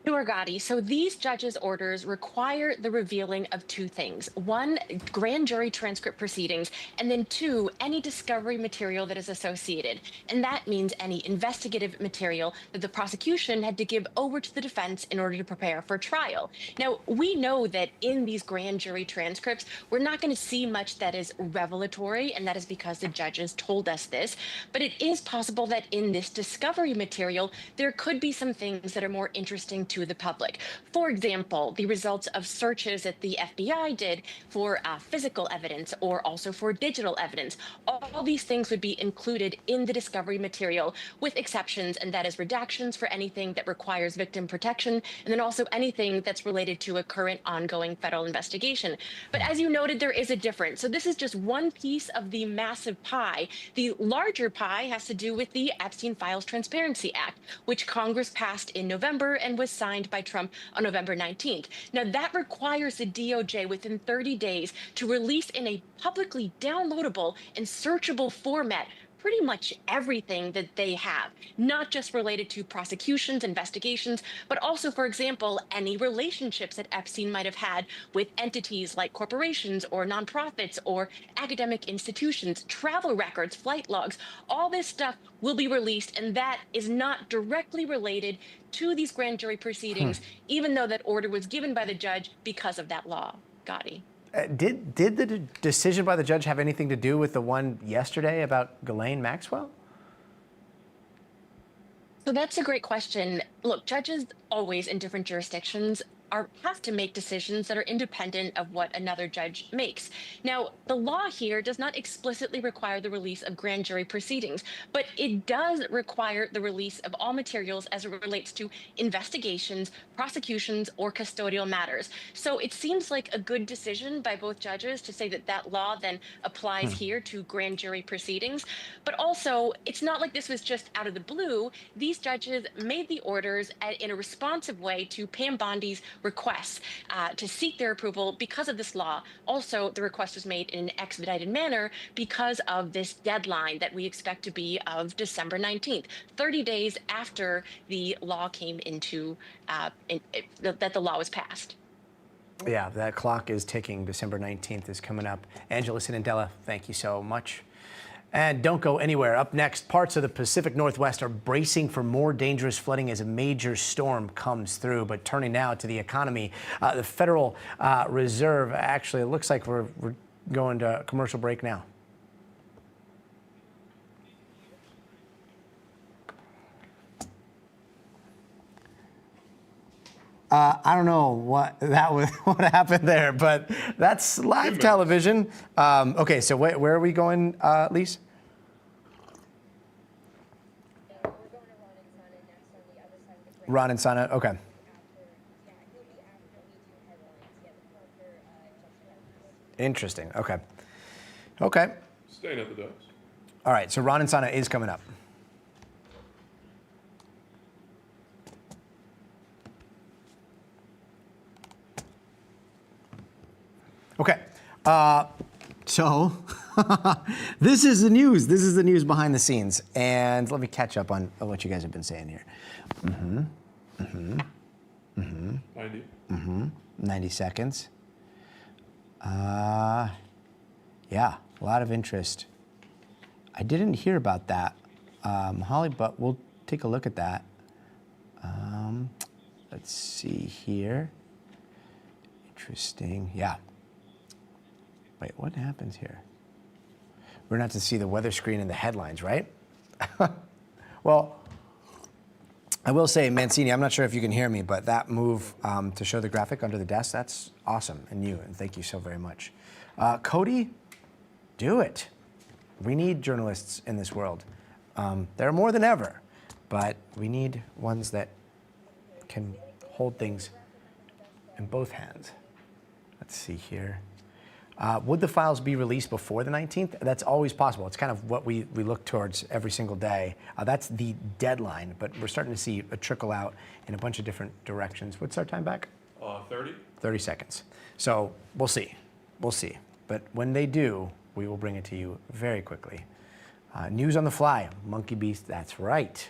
[SPEAKER 17] Sure, Gotti. So these judges' orders require the revealing of 2 things. 1, grand jury transcript proceedings, and then 2, any discovery material that is associated. And that means any investigative material that the prosecution had to give over to the defense in order to prepare for trial. Now, we know that in these grand jury transcripts, we're not going to see much that is revelatory, and that is because the judges told us this. But it is possible that in this discovery material, there could be some things that are more interesting to the public. For example, the results of searches that the FBI did for physical evidence or also for digital evidence. All these things would be included in the discovery material with exceptions, and that is redactions for anything that requires victim protection, and then also anything that's related to a current ongoing federal investigation. But as you noted, there is a difference. So this is just one piece of the massive pie. The larger pie has to do with the Epstein Files Transparency Act, which Congress passed in November and was signed by Trump on November 19th. Now, that requires the DOJ within 30 days to release in a publicly downloadable and searchable format pretty much everything that they have, not just related to prosecutions, investigations, but also, for example, any relationships that Epstein might have had with entities like corporations or nonprofits or academic institutions, travel records, flight logs. All this stuff will be released, and that is not directly related to these grand jury proceedings, even though that order was given by the judge because of that law. Gotti.
[SPEAKER 1] Did the decision by the judge have anything to do with the one yesterday about Ghislaine Maxwell?
[SPEAKER 17] So that's a great question. Look, judges always in different jurisdictions have to make decisions that are independent of what another judge makes. Now, the law here does not explicitly require the release of grand jury proceedings, but it does require the release of all materials as it relates to investigations, prosecutions, or custodial matters. So it seems like a good decision by both judges to say that that law then applies here to grand jury proceedings. But also, it's not like this was just out of the blue. These judges made the orders in a responsive way to Pam Bondi's requests to seek their approval because of this law. Also, the request was made in an expedited manner because of this deadline that we expect to be of December 19th, 30 days after the law came into, that the law was passed.
[SPEAKER 1] Yeah, that clock is ticking. December 19th is coming up. Angeles and Andela, thank you so much. And don't go anywhere. Up next, parts of the Pacific Northwest are bracing for more dangerous flooding as a major storm comes through. But turning now to the economy, the Federal Reserve, actually, it looks like we're going to commercial break now. I don't know what happened there, but that's live television. Okay, so where are we going, Lise? Ron and Sana, okay. Interesting, okay. Okay.
[SPEAKER 2] Staying at the desk.
[SPEAKER 1] All right, so Ron and Sana is coming up. Okay, so this is the news. This is the news behind the scenes. And let me catch up on what you guys have been saying here. 90 seconds. Yeah, a lot of interest. I didn't hear about that, Holly, but we'll take a look at that. Let's see here. Interesting, yeah. Wait, what happens here? We're not to see the weather screen in the headlines, right? Well, I will say, Mancini, I'm not sure if you can hear me, but that move to show the graphic under the desk, that's awesome, and thank you so very much. Cody, do it. We need journalists in this world. There are more than ever, but we need ones that can hold things in both hands. Let's see here. Would the files be released before the 19th? That's always possible. It's kind of what we look towards every single day. That's the deadline, but we're starting to see a trickle out in a bunch of different directions. What's our time back?
[SPEAKER 2] 30.
[SPEAKER 1] 30 seconds. So we'll see. We'll see. But when they do, we will bring it to you very quickly. News on the fly. Monkey Beast, that's right.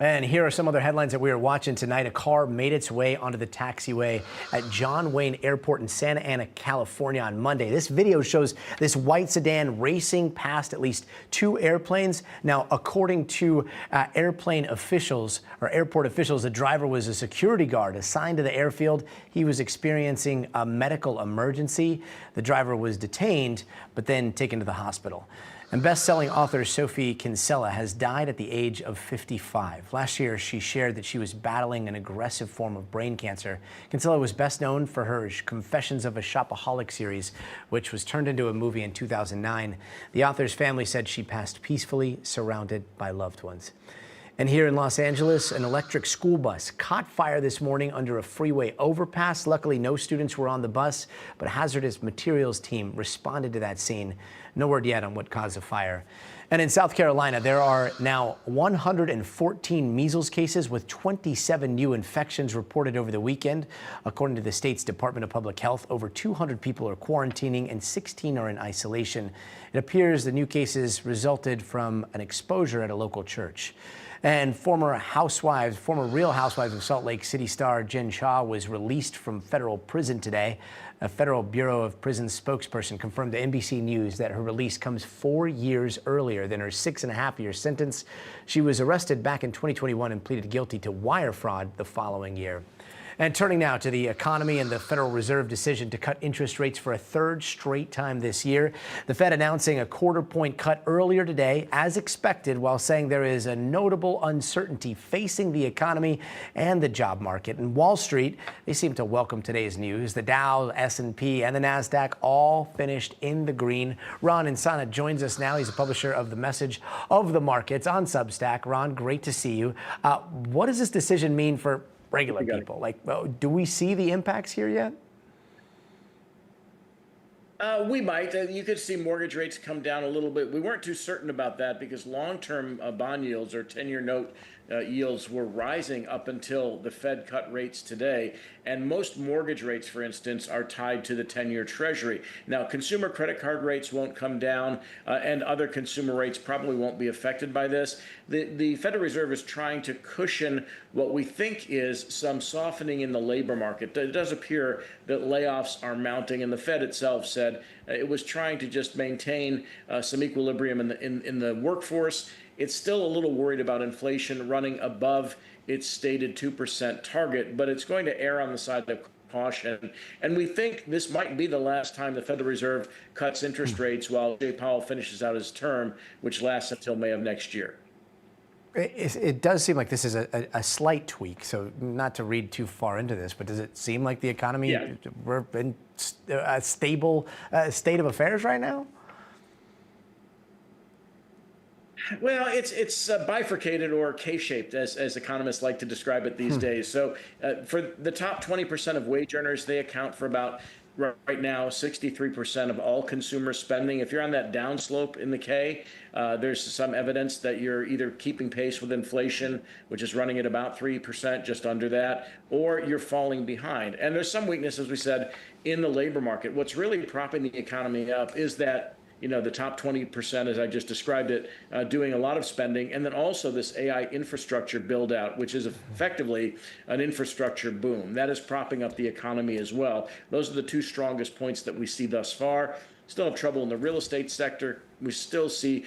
[SPEAKER 1] And here are some other headlines that we are watching tonight. A car made its way onto the taxiway at John Wayne Airport in Santa Ana, California on Monday. This video shows this white sedan racing past at least 2 airplanes. Now, according to airport officials, the driver was a security guard assigned to the airfield. He was experiencing a medical emergency. The driver was detained, but then taken to the hospital. And best-selling author Sophie Kinsella has died at the age of 55. Last year, she shared that she was battling an aggressive form of brain cancer. Kinsella was best known for her Confessions of a Shopaholic series, which was turned into a movie in 2009. The author's family said she passed peacefully, surrounded by loved ones. And here in Los Angeles, an electric school bus caught fire this morning under a freeway overpass. Luckily, no students were on the bus, but a hazardous materials team responded to that scene. No word yet on what caused the fire. And in South Carolina, there are now 114 measles cases with 27 new infections reported over the weekend. According to the state's Department of Public Health, over 200 people are quarantining and 16 are in isolation. It appears the new cases resulted from an exposure at a local church. And former Real Housewives of Salt Lake City star Jen Shah was released from federal prison today. A Federal Bureau of Prisons spokesperson confirmed to NBC News that her release comes 4 years earlier than her 6.5-year sentence. She was arrested back in 2021 and pleaded guilty to wire fraud the following year. And turning now to the economy and the Federal Reserve decision to cut interest rates for a 3rd straight time this year. The Fed announcing a 1/4-point cut earlier today, as expected, while saying there is a notable uncertainty facing the economy and the job market. And Wall Street, they seem to welcome today's news. The Dow, S&P, and the NASDAQ all finished in the green. Ron Insana joins us now. He's a publisher of The Message of the Markets on Substack. Ron, great to see you. What does this decision mean for regular people? Like, do we see the impacts here yet?
[SPEAKER 18] We might. You could see mortgage rates come down a little bit. We weren't too certain about that because long-term bond yields or 10-year note yields were rising up until the Fed cut rates today. And most mortgage rates, for instance, are tied to the 10-year Treasury. Now, consumer credit card rates won't come down, and other consumer rates probably won't be affected by this. The Federal Reserve is trying to cushion what we think is some softening in the labor market. It does appear that layoffs are mounting, and the Fed itself said it was trying to just maintain some equilibrium in the workforce. It's still a little worried about inflation running above its stated 2% target, but it's going to err on the side of caution. And we think this might be the last time the Federal Reserve cuts interest rates while Jay Powell finishes out his term, which lasts until May of next year.
[SPEAKER 1] It does seem like this is a slight tweak, so not to read too far into this, but does it seem like the economy, we're in a stable state of affairs right now?
[SPEAKER 18] Well, it's bifurcated or K-shaped, as economists like to describe it these days. So for the top 20% of wage earners, they account for about, right now, 63% of all consumer spending. If you're on that downslope in the K, there's some evidence that you're either keeping pace with inflation, which is running at about 3%, just under that, or you're falling behind. And there's some weakness, as we said, in the labor market. What's really propping the economy up is that the top 20%, as I just described it, doing a lot of spending, and then also this AI infrastructure build out, which is effectively an infrastructure boom. That is propping up the economy as well. Those are the two strongest points that we see thus far. Still have trouble in the real estate sector. We still see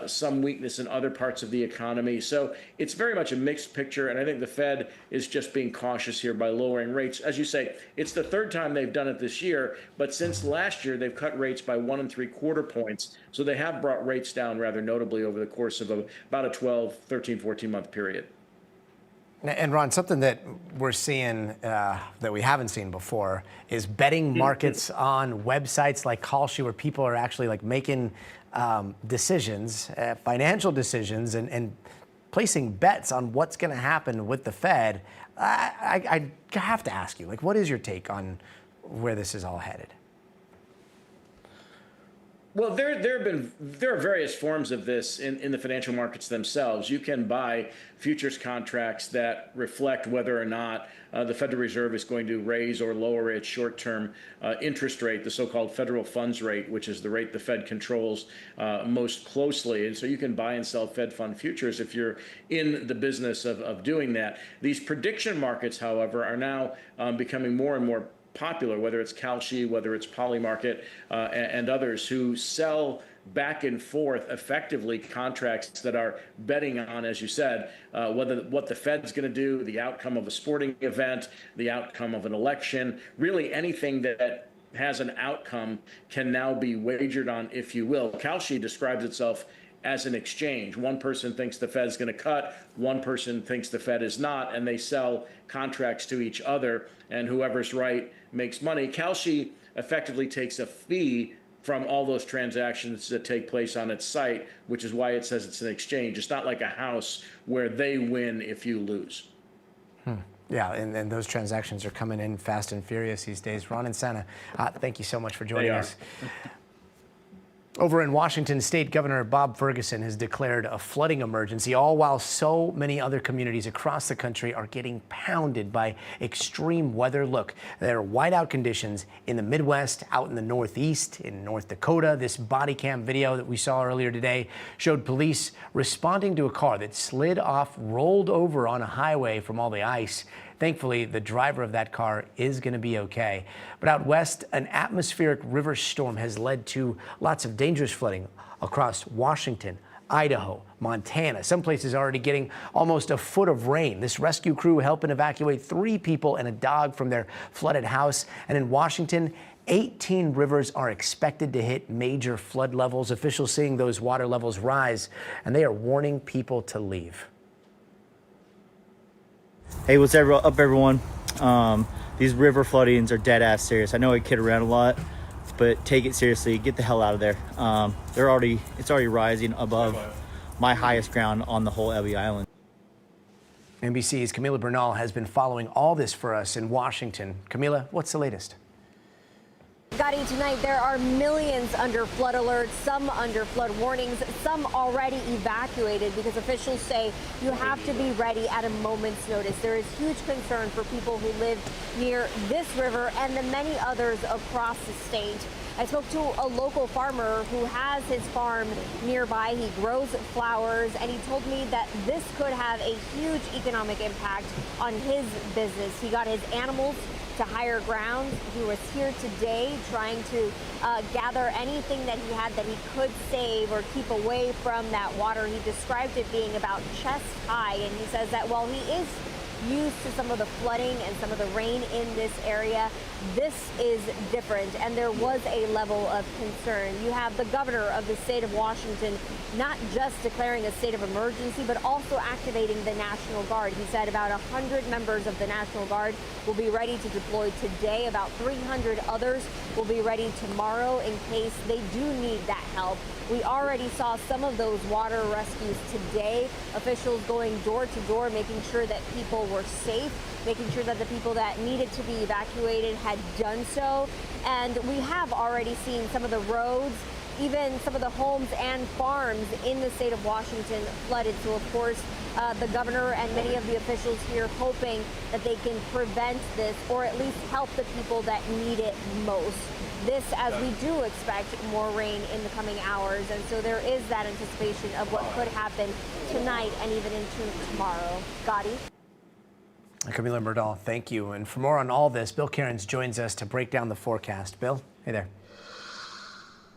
[SPEAKER 18] some weakness in other parts of the economy. So it's very much a mixed picture, and I think the Fed is just being cautious here by lowering rates. As you say, it's the third time they've done it this year, but since last year, they've cut rates by 1 3/4 points. So they have brought rates down rather notably over the course of about a 12, 13, 14-month period.
[SPEAKER 1] And Ron, something that we're seeing that we haven't seen before is betting markets on websites like Kalshi, where people are actually like making decisions, financial decisions, and placing bets on what's going to happen with the Fed. I have to ask you, like, what is your take on where this is all headed?
[SPEAKER 18] Well, there are various forms of this in the financial markets themselves. You can buy futures contracts that reflect whether or not the Federal Reserve is going to raise or lower its short-term interest rate, the so-called federal funds rate, which is the rate the Fed controls most closely. And so you can buy and sell Fed fund futures if you're in the business of doing that. These prediction markets, however, are now becoming more and more popular, whether it's Kalshi, whether it's Polymarket, and others who sell back and forth effectively contracts that are betting on, as you said, what the Fed's going to do, the outcome of a sporting event, the outcome of an election, really anything that has an outcome can now be wagered on, if you will. Kalshi describes itself as an exchange. One person thinks the Fed's going to cut, one person thinks the Fed is not, and they sell contracts to each other, and whoever's right makes money. Kalshi effectively takes a fee from all those transactions that take place on its site, which is why it says it's an exchange. It's not like a house where they win if you lose.
[SPEAKER 1] Yeah, and those transactions are coming in fast and furious these days. Ron and Santa, thank you so much for joining us. Over in Washington State, Governor Bob Ferguson has declared a flooding emergency, all while so many other communities across the country are getting pounded by extreme weather. Look, there are whiteout conditions in the Midwest, out in the Northeast, in North Dakota. This body cam video that we saw earlier today showed police responding to a car that slid off, rolled over on a highway from all the ice. Thankfully, the driver of that car is going to be okay. But out west, an atmospheric river storm has led to lots of dangerous flooding across Washington, Idaho, Montana. Some places already getting almost a foot of rain. This rescue crew helping evacuate 3 people and a dog from their flooded house. And in Washington, 18 rivers are expected to hit major flood levels. Officials seeing those water levels rise, and they are warning people to leave.
[SPEAKER 19] Hey, what's up, everyone? These river floodings are dead ass serious. I know I kid around a lot, but take it seriously. Get the hell out of there. It's already rising above my highest ground on the whole Elby Island.
[SPEAKER 1] NBC's Camila Bernal has been following all this for us in Washington. Camila, what's the latest?
[SPEAKER 7] Gotti, tonight there are millions under flood alerts, some under flood warnings, some already evacuated because officials say you have to be ready at a moment's notice. There is huge concern for people who live near this river and the many others across the state. I spoke to a local farmer who has his farm nearby. He grows flowers, and he told me that this could have a huge economic impact on his business. He got his animals to higher ground. He was here today trying to gather anything that he had that he could save or keep away from that water. He described it being about chest high, and he says that while he is used to some of the flooding and some of the rain in this area, this is different, and there was a level of concern. You have the governor of the state of Washington not just declaring a state of emergency, but also activating the National Guard. He said about 100 members of the National Guard will be ready to deploy today. About 300 others will be ready tomorrow in case they do need that help. We already saw some of those water rescues today. Officials going door to door, making sure that people were safe, making sure that the people that needed to be evacuated had done so. And we have already seen some of the roads, even some of the homes and farms in the state of Washington flooded. So, of course, the governor and many of the officials here hoping that they can prevent this or at least help the people that need it most. This, as we do expect more rain in the coming hours, and so there is that anticipation of what could happen tonight and even into tomorrow. Gotti?
[SPEAKER 1] Camila Murdal, thank you. And for more on all this, Bill Cairns joins us to break down the forecast. Bill, hey there.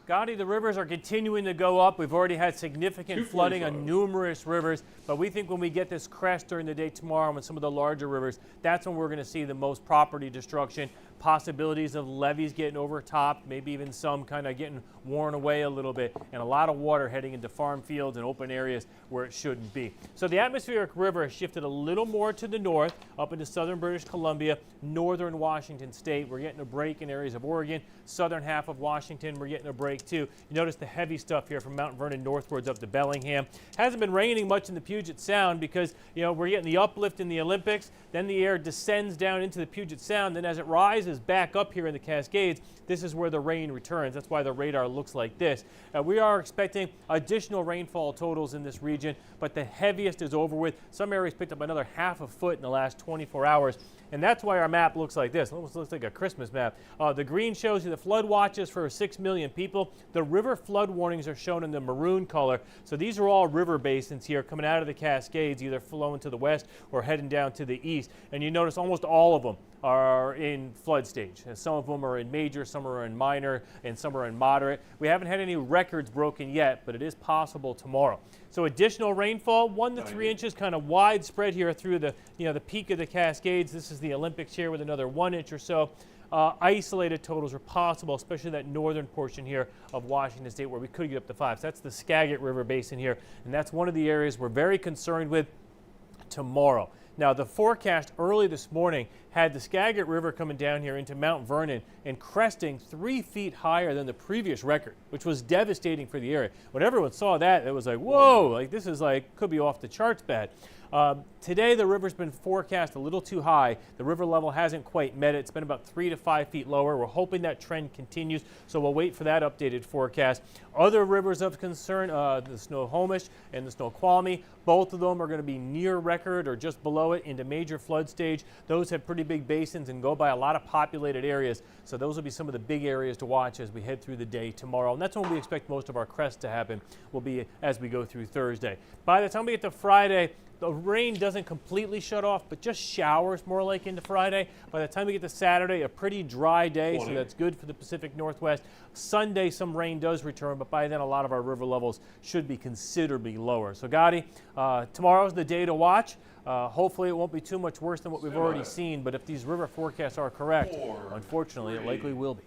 [SPEAKER 20] Gotti, the rivers are continuing to go up. We've already had significant flooding on numerous rivers, but we think when we get this crest during the day tomorrow on some of the larger rivers, that's when we're going to see the most property destruction, possibilities of levees getting overtopped, maybe even some kind of getting worn away a little bit, and a lot of water heading into farm fields and open areas where it shouldn't be. So the atmospheric river has shifted a little more to the north, up into southern British Columbia, northern Washington state. We're getting a break in areas of Oregon, southern half of Washington, we're getting a break too. You notice the heavy stuff here from Mount Vernon northwards up to Bellingham. Hasn't been raining much in the Puget Sound because, you know, we're getting the uplift in the Olympics, then the air descends down into the Puget Sound, then as it rises back up here in the Cascades, this is where the rain returns. That's why the radar looks like this. We are expecting additional rainfall totals in this region, but the heaviest is over with. Some areas picked up another ½ a foot in the last 24 hours. And that's why our map looks like this. It almost looks like a Christmas map. The green shows you the flood watches for 6 million people. The river flood warnings are shown in the maroon color. So these are all river basins here coming out of the Cascades, either flowing to the west or heading down to the east. And you notice almost all of them are in flood stage. And some of them are in major, some are in minor, and some are in moderate. We haven't had any records broken yet, but it is possible tomorrow. So additional rainfall, 1 to 3 inches, kind of widespread here through the, the peak of the Cascades. This is the Olympics here with another 1 inch or so. Isolated totals are possible, especially that northern portion here of Washington State where we could get up to 5. So that's the Skagit River Basin here, and that's one of the areas we're very concerned with tomorrow. Now, the forecast early this morning had the Skagit River coming down here into Mount Vernon and cresting 3 feet higher than the previous record, which was devastating for the area. When everyone saw that, it was like, whoa, like this is like, could be off the charts bad. Today, the river's been forecast a little too high. The river level hasn't quite met it. It's been about 3 to 5 feet lower. We're hoping that trend continues, so we'll wait for that updated forecast. Other rivers of concern, the Snohomish and the Snoqualmie, both of them are going to be near record or just below it into major flood stage. Those have pretty big basins and go by a lot of populated areas, so those will be some of the big areas to watch as we head through the day tomorrow. And that's when we expect most of our crests to happen, will be as we go through Thursday. By the time we get to Friday, the rain doesn't completely shut off, but just showers more like into Friday. By the time we get to Saturday, a pretty dry day, so that's good for the Pacific Northwest. Sunday, some rain does return, but by then a lot of our river levels should be considerably lower. So Gotti, tomorrow's the day to watch. Hopefully it won't be too much worse than what we've already seen, but if these river forecasts are correct, unfortunately, it likely will be.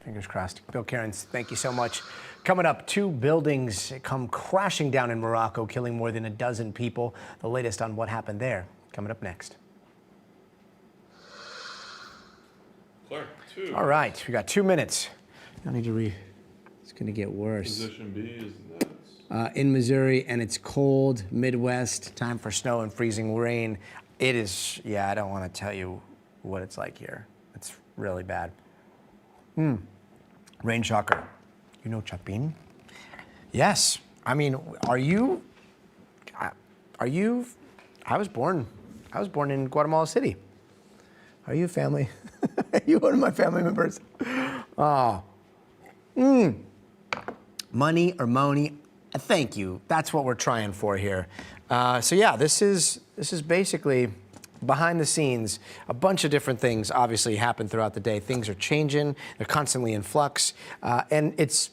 [SPEAKER 1] Fingers crossed. Bill Cairns, thank you so much. Coming up, 2 buildings come crashing down in Morocco, killing more than a dozen people. The latest on what happened there, coming up next.
[SPEAKER 2] Clark, 2.
[SPEAKER 1] All right, we got 2 minutes. I need to it's going to get worse.
[SPEAKER 2] Position B is next.
[SPEAKER 1] In Missouri, and it's cold, Midwest, time for snow and freezing rain. It is, I don't want to tell you what it's like here. It's really bad. Rain shocker. You know Chapin? Yes. I mean, I was born in Guatemala City. Are you family? Are you one of my family members? Oh. Money or Moni, thank you. That's what we're trying for here. So yeah, this is basically behind the scenes. A bunch of different things obviously happen throughout the day. Things are changing. They're constantly in flux, and it's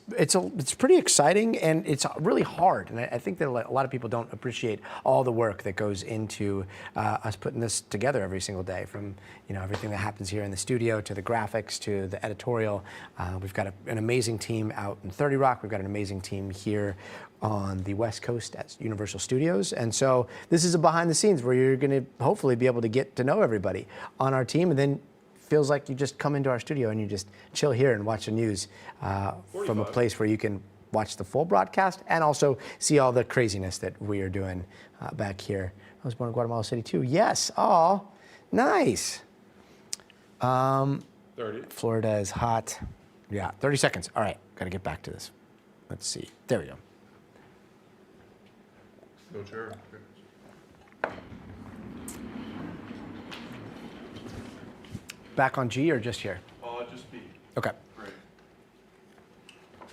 [SPEAKER 1] pretty exciting, and it's really hard. And I think that a lot of people don't appreciate all the work that goes into us putting this together every single day. From everything that happens here in the studio to the graphics to the editorial. We've got an amazing team out in 30 Rock. We've got an amazing team here on the West Coast at Universal Studios. And so this is a behind the scenes where you're gonna hopefully be able to get to know everybody on our team, and then feels like you just come into our studio and you just chill here and watch the news from a place where you can watch the full broadcast and also see all the craziness that we are doing back here. I was born in Guatemala City too. Yes, oh, nice.
[SPEAKER 2] 30.
[SPEAKER 1] Florida is hot. Yeah, 30 seconds. All right, gotta get back to this. Let's see, there we go.
[SPEAKER 2] No chair.
[SPEAKER 1] Back on G or just here?
[SPEAKER 2] Just B.
[SPEAKER 1] Okay.
[SPEAKER 2] Great.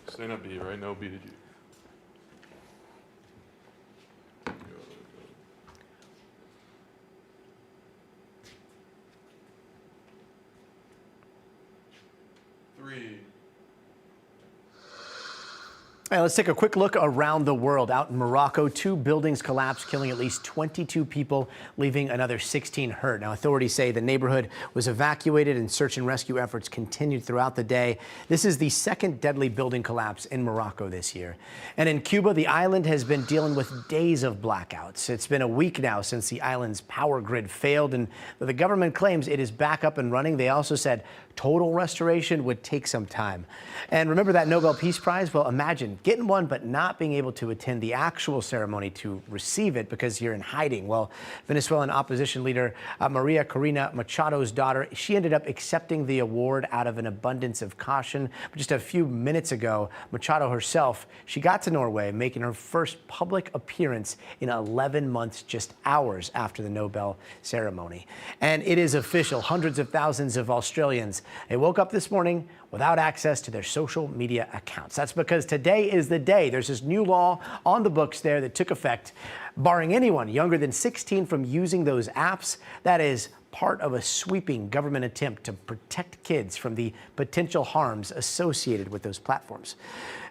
[SPEAKER 2] Stay on B, right? No B to G. Three.
[SPEAKER 1] All right, let's take a quick look around the world. Out in Morocco, 2 buildings collapsed, killing at least 22 people, leaving another 16 hurt. Now, authorities say the neighborhood was evacuated and search and rescue efforts continued throughout the day. This is the second deadly building collapse in Morocco this year. And in Cuba, the island has been dealing with days of blackouts. It's been a week now since the island's power grid failed, and the government claims it is back up and running. They also said total restoration would take some time. And remember that Nobel Peace Prize? Well, imagine getting one but not being able to attend the actual ceremony to receive it because you're in hiding. Well, Venezuelan opposition leader Maria Corina Machado's daughter, she ended up accepting the award out of an abundance of caution. But just a few minutes ago, Machado herself, she got to Norway, making her first public appearance in 11 months, just hours after the Nobel ceremony. And it is official. Hundreds of thousands of Australians, they woke up this morning without access to their social media accounts. That's because today is the day. There's this new law on the books there that took effect, barring anyone younger than 16 from using those apps. That is part of a sweeping government attempt to protect kids from the potential harms associated with those platforms.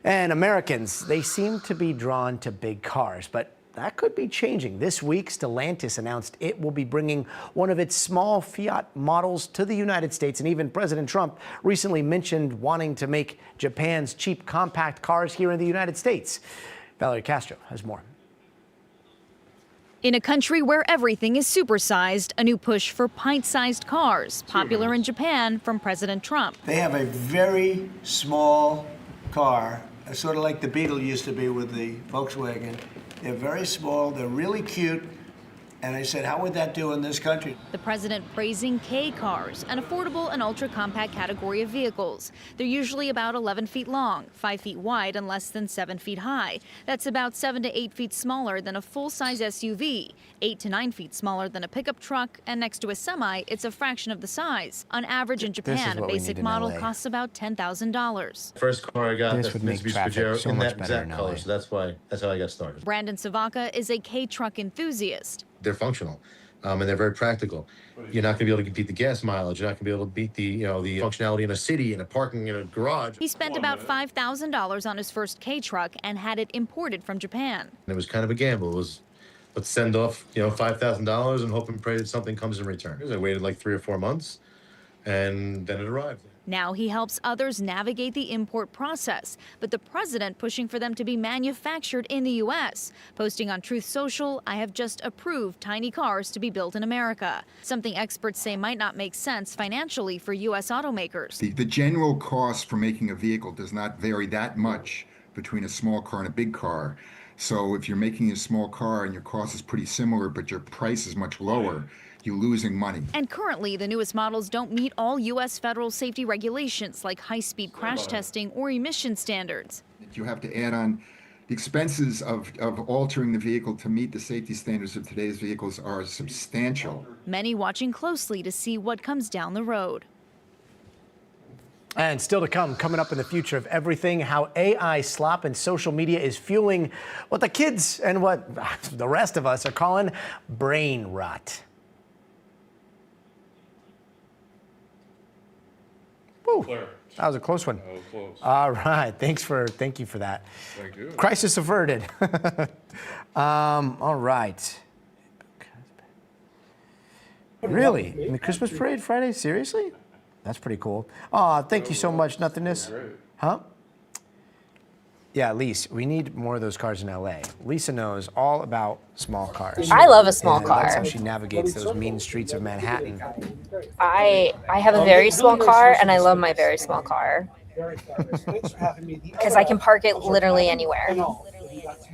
[SPEAKER 1] And Americans, they seem to be drawn to big cars, but that could be changing. This week, Stellantis announced it will be bringing one of its small Fiat models to the United States. And even President Trump recently mentioned wanting to make Japan's cheap compact cars here in the United States. Valerie Castro has more.
[SPEAKER 3] In a country where everything is supersized, a new push for pint-sized cars, popular in Japan from President Trump.
[SPEAKER 5] They have a very small car, sort of like the Beetle used to be with the Volkswagen. They're very small, they're really cute, and I said, how would that do in this country?
[SPEAKER 3] The president praising K cars, an affordable and ultra-compact category of vehicles. They're usually about 11 feet long, 5 feet wide, and less than 7 feet high. That's about 7 to 8 feet smaller than a full-size SUV, 8 to 9 feet smaller than a pickup truck, and next to a semi, it's a fraction of the size. On average in Japan, a basic model costs about $10,000.
[SPEAKER 21] First car I got,
[SPEAKER 1] this would make traffic so much better in LA.
[SPEAKER 21] So that's how I got started.
[SPEAKER 3] Brandon Savaka is a K truck enthusiast.
[SPEAKER 21] They're functional, and they're very practical. You're not going to be able to beat the gas mileage. You're not going to be able to beat the functionality in a city, in a parking, in a garage.
[SPEAKER 3] He spent about $5,000 on his first K truck and had it imported from Japan.
[SPEAKER 21] And it was kind of a gamble. It was, let's send off, $5,000 and hope and pray that something comes in return. I waited like 3 or 4 months, and then it arrived.
[SPEAKER 3] Now he helps others navigate the import process, but the president pushing for them to be manufactured in the U.S. Posting on Truth Social, I have just approved tiny cars to be built in America, something experts say might not make sense financially for U.S. automakers.
[SPEAKER 22] The general cost for making a vehicle does not vary that much between a small car and a big car. So if you're making a small car and your cost is pretty similar, but your price is much lower, you're losing money.
[SPEAKER 4] And currently, the newest models don't meet all U.S. federal safety regulations like high-speed crash testing or emission standards.
[SPEAKER 22] You have to add on the expenses of altering the vehicle to meet the safety standards of today's vehicles are substantial.
[SPEAKER 4] Many watching closely to see what comes down the road.
[SPEAKER 1] And still to come, coming up in the future of everything, how AI slop and social media is fueling what the kids and what the rest of us are calling brain rot. Woo.
[SPEAKER 2] Claire.
[SPEAKER 1] That was a close one.
[SPEAKER 2] That was close.
[SPEAKER 1] All right, thank you for that.
[SPEAKER 2] Thank you.
[SPEAKER 1] Crisis averted. All right. Really? In the Christmas parade Friday? Seriously? That's pretty cool. Oh, thank you so much, Nothingness. Huh? Yeah, Lise, we need more of those cars in LA. Lisa knows all about small cars.
[SPEAKER 8] I love a small car.
[SPEAKER 1] That's how she navigates those mean streets of Manhattan.
[SPEAKER 8] I have a very small car, and I love my very small car because I can park it literally anywhere.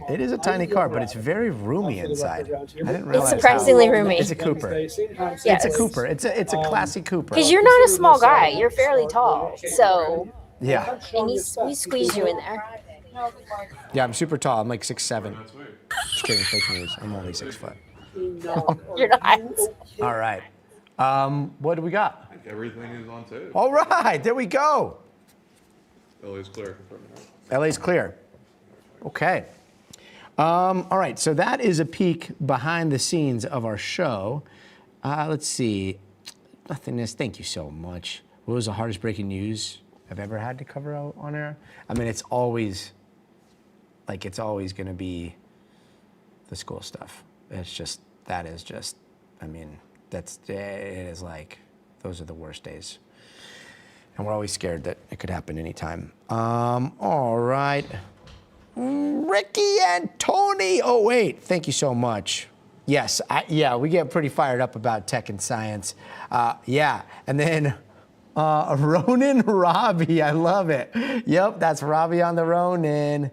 [SPEAKER 1] It is a tiny car, but it's very roomy inside. I didn't realize.
[SPEAKER 8] It's surprisingly roomy.
[SPEAKER 1] It's a Cooper.
[SPEAKER 8] Yes.
[SPEAKER 1] It's a Cooper. It's a classy Cooper.
[SPEAKER 8] Because you're not a small guy. You're fairly tall. So
[SPEAKER 1] yeah.
[SPEAKER 8] And we squeeze you in there.
[SPEAKER 1] Yeah, I'm super tall. I'm like 6'7". Just kidding, fake news. I'm only 6 foot.
[SPEAKER 8] No, you're not.
[SPEAKER 1] All right. What do we got?
[SPEAKER 2] I think everything is on tape.
[SPEAKER 1] All right, there we go.
[SPEAKER 2] LA's clear.
[SPEAKER 1] LA's clear. Okay. All right, so that is a peek behind the scenes of our show. Let's see. Nothingness, thank you so much. What was the hardest breaking news I've ever had to cover out on air? I mean, it's always going to be the school stuff. It is like, those are the worst days. And we're always scared that it could happen anytime. All right. Ricky and Tony. Oh, wait. Thank you so much. Yes. We get pretty fired up about tech and science. Yeah. And then Ronin Robbie. I love it. Yep. That's Robbie on the Ronin.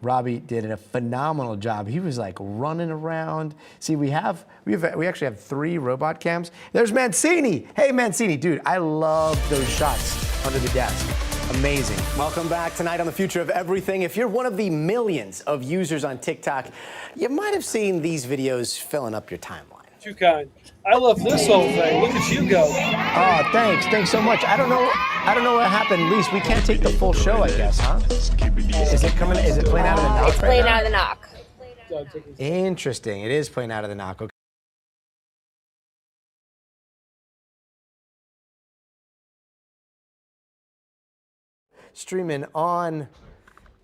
[SPEAKER 1] Robbie did a phenomenal job. He was like running around. See, we actually have 3 robot cams. There's Mancini. Hey, Mancini, dude, I love those shots under the desk. Amazing. Welcome back tonight on The Future of Everything. If you're one of the millions of users on TikTok, you might have seen these videos filling up your timeline.
[SPEAKER 23] Too kind. I love this whole thing. Look at you go.
[SPEAKER 1] Oh, thanks. Thanks so much. I don't know what happened. Lise, we can't take the full show, I guess, huh? Is it coming? Is it playing out of the knock?
[SPEAKER 8] It's playing out of the knock.
[SPEAKER 1] Interesting. It is playing out of the knock. Okay. Streaming on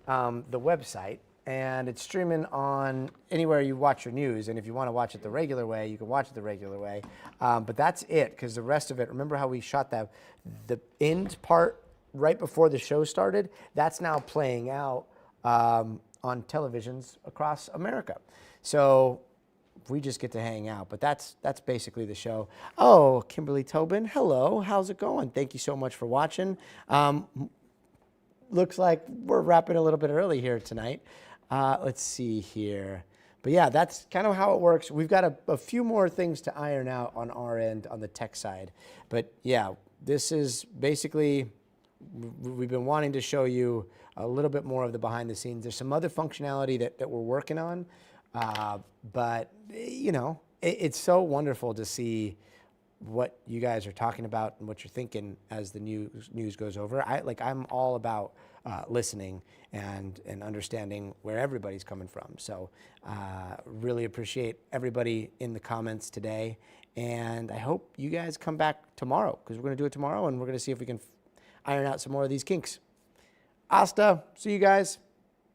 [SPEAKER 1] the website, and it's streaming on anywhere you watch your news. And if you want to watch it the regular way, you can watch it the regular way. But that's it, because the rest of it, remember how we shot the end part right before the show started? That's now playing out on televisions across America. So we just get to hang out, but that's basically the show. Oh, Kimberly Tobin, hello, how's it going? Thank you so much for watching. Looks like we're wrapping a little bit early here tonight. Let's see here. But yeah, that's kind of how it works. We've got a few more things to iron out on our end on the tech side. But yeah, this is basically, we've been wanting to show you a little bit more of the behind the scenes. There's some other functionality that we're working on. But you know, it's so wonderful to see what you guys are talking about and what you're thinking as the news goes over. I'm all about listening and understanding where everybody's coming from. So really appreciate everybody in the comments today. And I hope you guys come back tomorrow, because we're going to do it tomorrow, and we're going to see if we can iron out some more of these kinks. Hasta. See you guys.